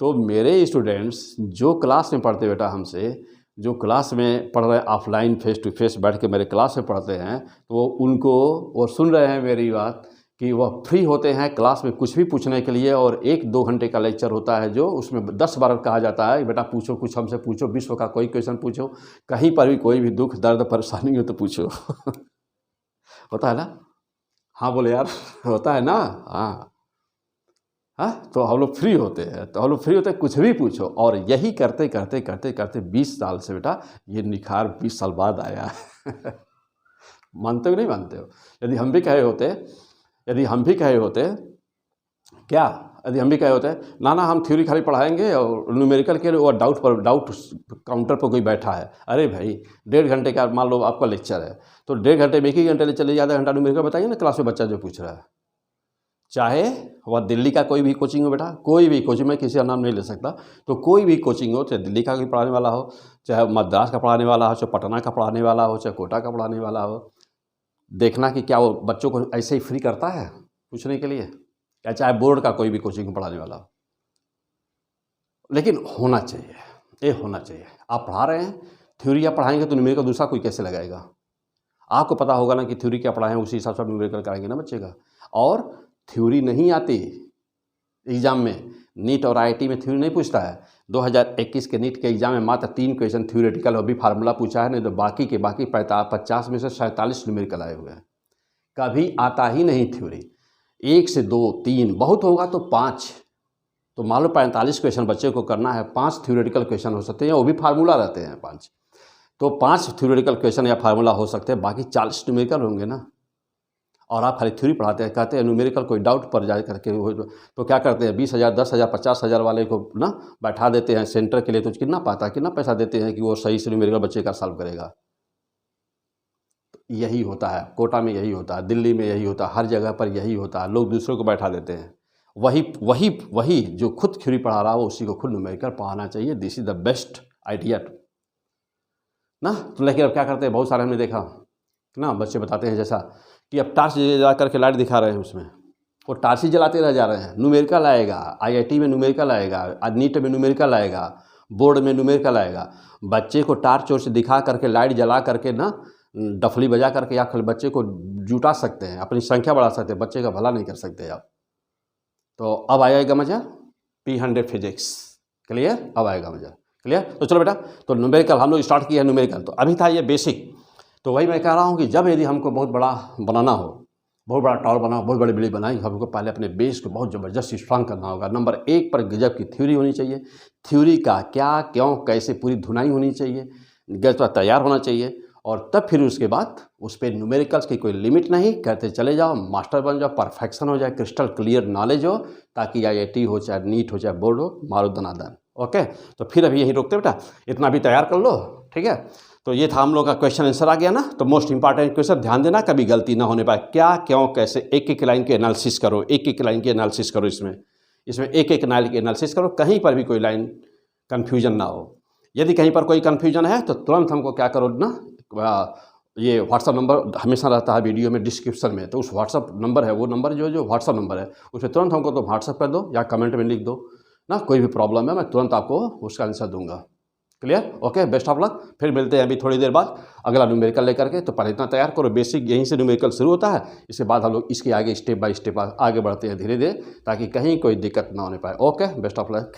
[SPEAKER 1] तो मेरे स्टूडेंट्स जो क्लास में पढ़ते बेटा हमसे, जो क्लास में पढ़ रहे हैं ऑफलाइन फेस टू फेस बैठ के मेरे क्लास में पढ़ते हैं, तो उनको वो सुन रहे हैं मेरी बात कि वह फ्री होते हैं क्लास में कुछ भी पूछने के लिए। और 1-2 घंटे का लेक्चर होता है, जो उसमें 10 बार कहा जाता है बेटा पूछो, कुछ हमसे पूछो, विश्व का कोई क्वेश्चन पूछो, कहीं पर भी कोई भी दुख दर्द परेशानी हो तो पूछो होता है ना, हाँ बोले यार होता है ना, हाँ हाँ। तो हम लोग फ्री होते हैं, तो हम लोग फ्री होते हैं, कुछ भी पूछो। और यही करते करते करते करते 20 साल से बेटा ये निखार 20 साल बाद आया है मानते हो नहीं मानते हो। यदि हम भी कहे होते क्या, यदि हम भी कहे होते ना हम थ्योरी खाली पढ़ाएंगे और न्यूमेरिकल के लिए वो डाउट काउंटर पर कोई बैठा है, अरे भाई 1.5 घंटे का मान लो आपका लेक्चर है, तो 1.5 घंटे में 1 ही घंटे लेक्चर ले, आधा घंटा न्यूमेरिकल बताइए ना क्लास में बच्चा जो पूछ रहा है। चाहे वह दिल्ली का कोई भी कोचिंग हो बेटा, कोई भी कोचिंग, में किसी का नाम नहीं ले सकता, तो कोई भी कोचिंग हो, चाहे दिल्ली का कोई पढ़ाने वाला हो, चाहे मद्रास का पढ़ाने वाला हो, चाहे पटना का पढ़ाने वाला हो, चाहे कोटा का पढ़ाने वाला हो, देखना कि क्या वो बच्चों को ऐसे ही फ्री करता है पूछने के लिए, या चाहे बोर्ड का कोई भी कोचिंग पढ़ाने वाला हो। लेकिन होना चाहिए, ये होना चाहिए। आप पढ़ा रहे हैं, थ्योरी आप पढ़ाएंगे तो न्यूमेरिकल दूसरा कोई कैसे लगाएगा। आपको पता होगा ना कि थ्योरी क्या पढ़ाएं, उसी हिसाब से आप न्यूमेरिकल कराएंगे ना बच्चे का। और थ्योरी नहीं आती एग्जाम में, नीट और आईआईटी में थ्योरी नहीं पूछता है। 2021 के नीट के एग्जाम में मात्र 3 क्वेश्चन थ्योरेटिकल और भी फार्मूला पूछा है, नहीं तो बाकी के बाकी 50 में से 47 न्यूमेरिकल आए हुए हैं। कभी आता ही नहीं थ्योरी, 1 से 2 3 बहुत होगा तो 5, तो मान लो 45 क्वेश्चन बच्चे को करना है, 5 थ्योरेटिकल क्वेश्चन हो सकते हैं, वो भी फार्मूला रहते हैं 5, तो 5 थ्योरेटिकल क्वेश्चन या फार्मूला हो सकते हैं, बाकी 40 न्यूमेरिकल होंगे ना। और आप खाली थ्योरी पढ़ाते हैं, कहते हैं न्यूमेरिकल कोई डाउट पर जाए करके तो क्या करते हैं, 20,000 10,000 50,000 वाले को ना बैठा देते हैं सेंटर के लिए, तो कितना पैसा देते हैं कि वो सही से न्यूमेरिकल बच्चे का सॉल्व करेगा। यही होता है कोटा में, यही होता है दिल्ली में, यही होता है हर जगह पर, यही होता है। लोग दूसरों को बैठा देते हैं, वही जो खुद थ्योरी पढ़ा रहा हो उसी को खुद न्यूमेरिकल पढ़ाना चाहिए। This is the best idea. ना। तो लेकिन अब क्या करते हैं, बहुत सारे हमने देखा ना, बच्चे बताते हैं जैसा कि अब टार्च जला करके लाइट दिखा रहे हैं, उसमें वो टार्च ही जलाते रह जा रहे हैं। न्यूमेरिकल आएगा, IIT में न्यूमेरिकल आएगा, नीट में न्यूमेरिकल आएगा, बोर्ड में न्यूमेरिकल आएगा। बच्चे को टार्च ओर्च दिखा करके, लाइट जला करके ना, डफली बजा करके या बच्चे को जुटा सकते हैं, अपनी संख्या बढ़ा सकते हैं, बच्चे का भला नहीं कर सकते आप। तो अब आएगा मजा P100 फिजिक्स। क्लियर? अब आएगा मजा। क्लियर? तो चलो बेटा, तो न्यूमेरिकल हम लोग स्टार्ट किया है न्यूमेरिकल। तो अभी था ये बेसिक। तो वही मैं कह रहा हूँ कि जब यदि हमको बहुत बड़ा बनाना हो, बहुत बड़ा टावर बनाओ, बहुत बड़ी बिल्डिंग बनाई, हमको पहले अपने बेस को बहुत ज़बरदस्त स्ट्रांग करना होगा। नंबर 1 पर गजब की थ्योरी होनी चाहिए। थ्योरी का क्या, क्यों, कैसे पूरी धुनाई होनी चाहिए, गजब तैयार होना चाहिए। और तब फिर उसके बाद उस पर न्यूमेरिकल्स की कोई लिमिट नहीं, करते चले जाओ, मास्टर बन जाओ, परफेक्शन हो जाए, क्रिस्टल क्लियर नॉलेज हो, ताकि IIT हो, चाहे नीट हो, चाहे बोर्ड हो, मारो दनादन। ओके, तो फिर अभी यहीं रोकते बेटा, इतना भी तैयार कर लो। ठीक है, तो ये था हम लोग का क्वेश्चन आंसर आ गया ना। तो मोस्ट इंपॉर्टेंट क्वेश्चन, ध्यान देना, कभी गलती ना होने पाए। क्या, क्यों, कैसे, एक एक लाइन के एनालिसिस करो, एक एक लाइन के एनालिसिस करो। इसमें एक एक लाइन के एनालिसिस करो, कहीं पर भी कोई लाइन कन्फ्यूजन ना हो। यदि कहीं पर कोई कन्फ्यूजन है तो तुरंत हमको क्या करो ना, ये व्हाट्सअप नंबर हमेशा रहता है वीडियो में डिस्क्रिप्शन में, तो उस व्हाट्सअप नंबर है, वो नंबर जो व्हाट्सअप नंबर है, उस पर तुरंत हमको तो व्हाट्सअप कर दो या कमेंट में लिख दो ना, कोई भी प्रॉब्लम है मैं तुरंत आपको उसका आंसर दूंगा। Clear? Okay, best of luck. फिर मिलते हैं अभी थोड़ी देर बाद अगला न्यूमेरिकल लेकर के। तो पहले इतना तैयार करो, बेसिक यहीं से न्यूमेरिकल शुरू होता है, इसके बाद हम लोग इसके आगे स्टेप बाय स्टेप आगे बढ़ते हैं धीरे धीरे, ताकि कहीं कोई दिक्कत ना होने पाए। Okay, best of luck.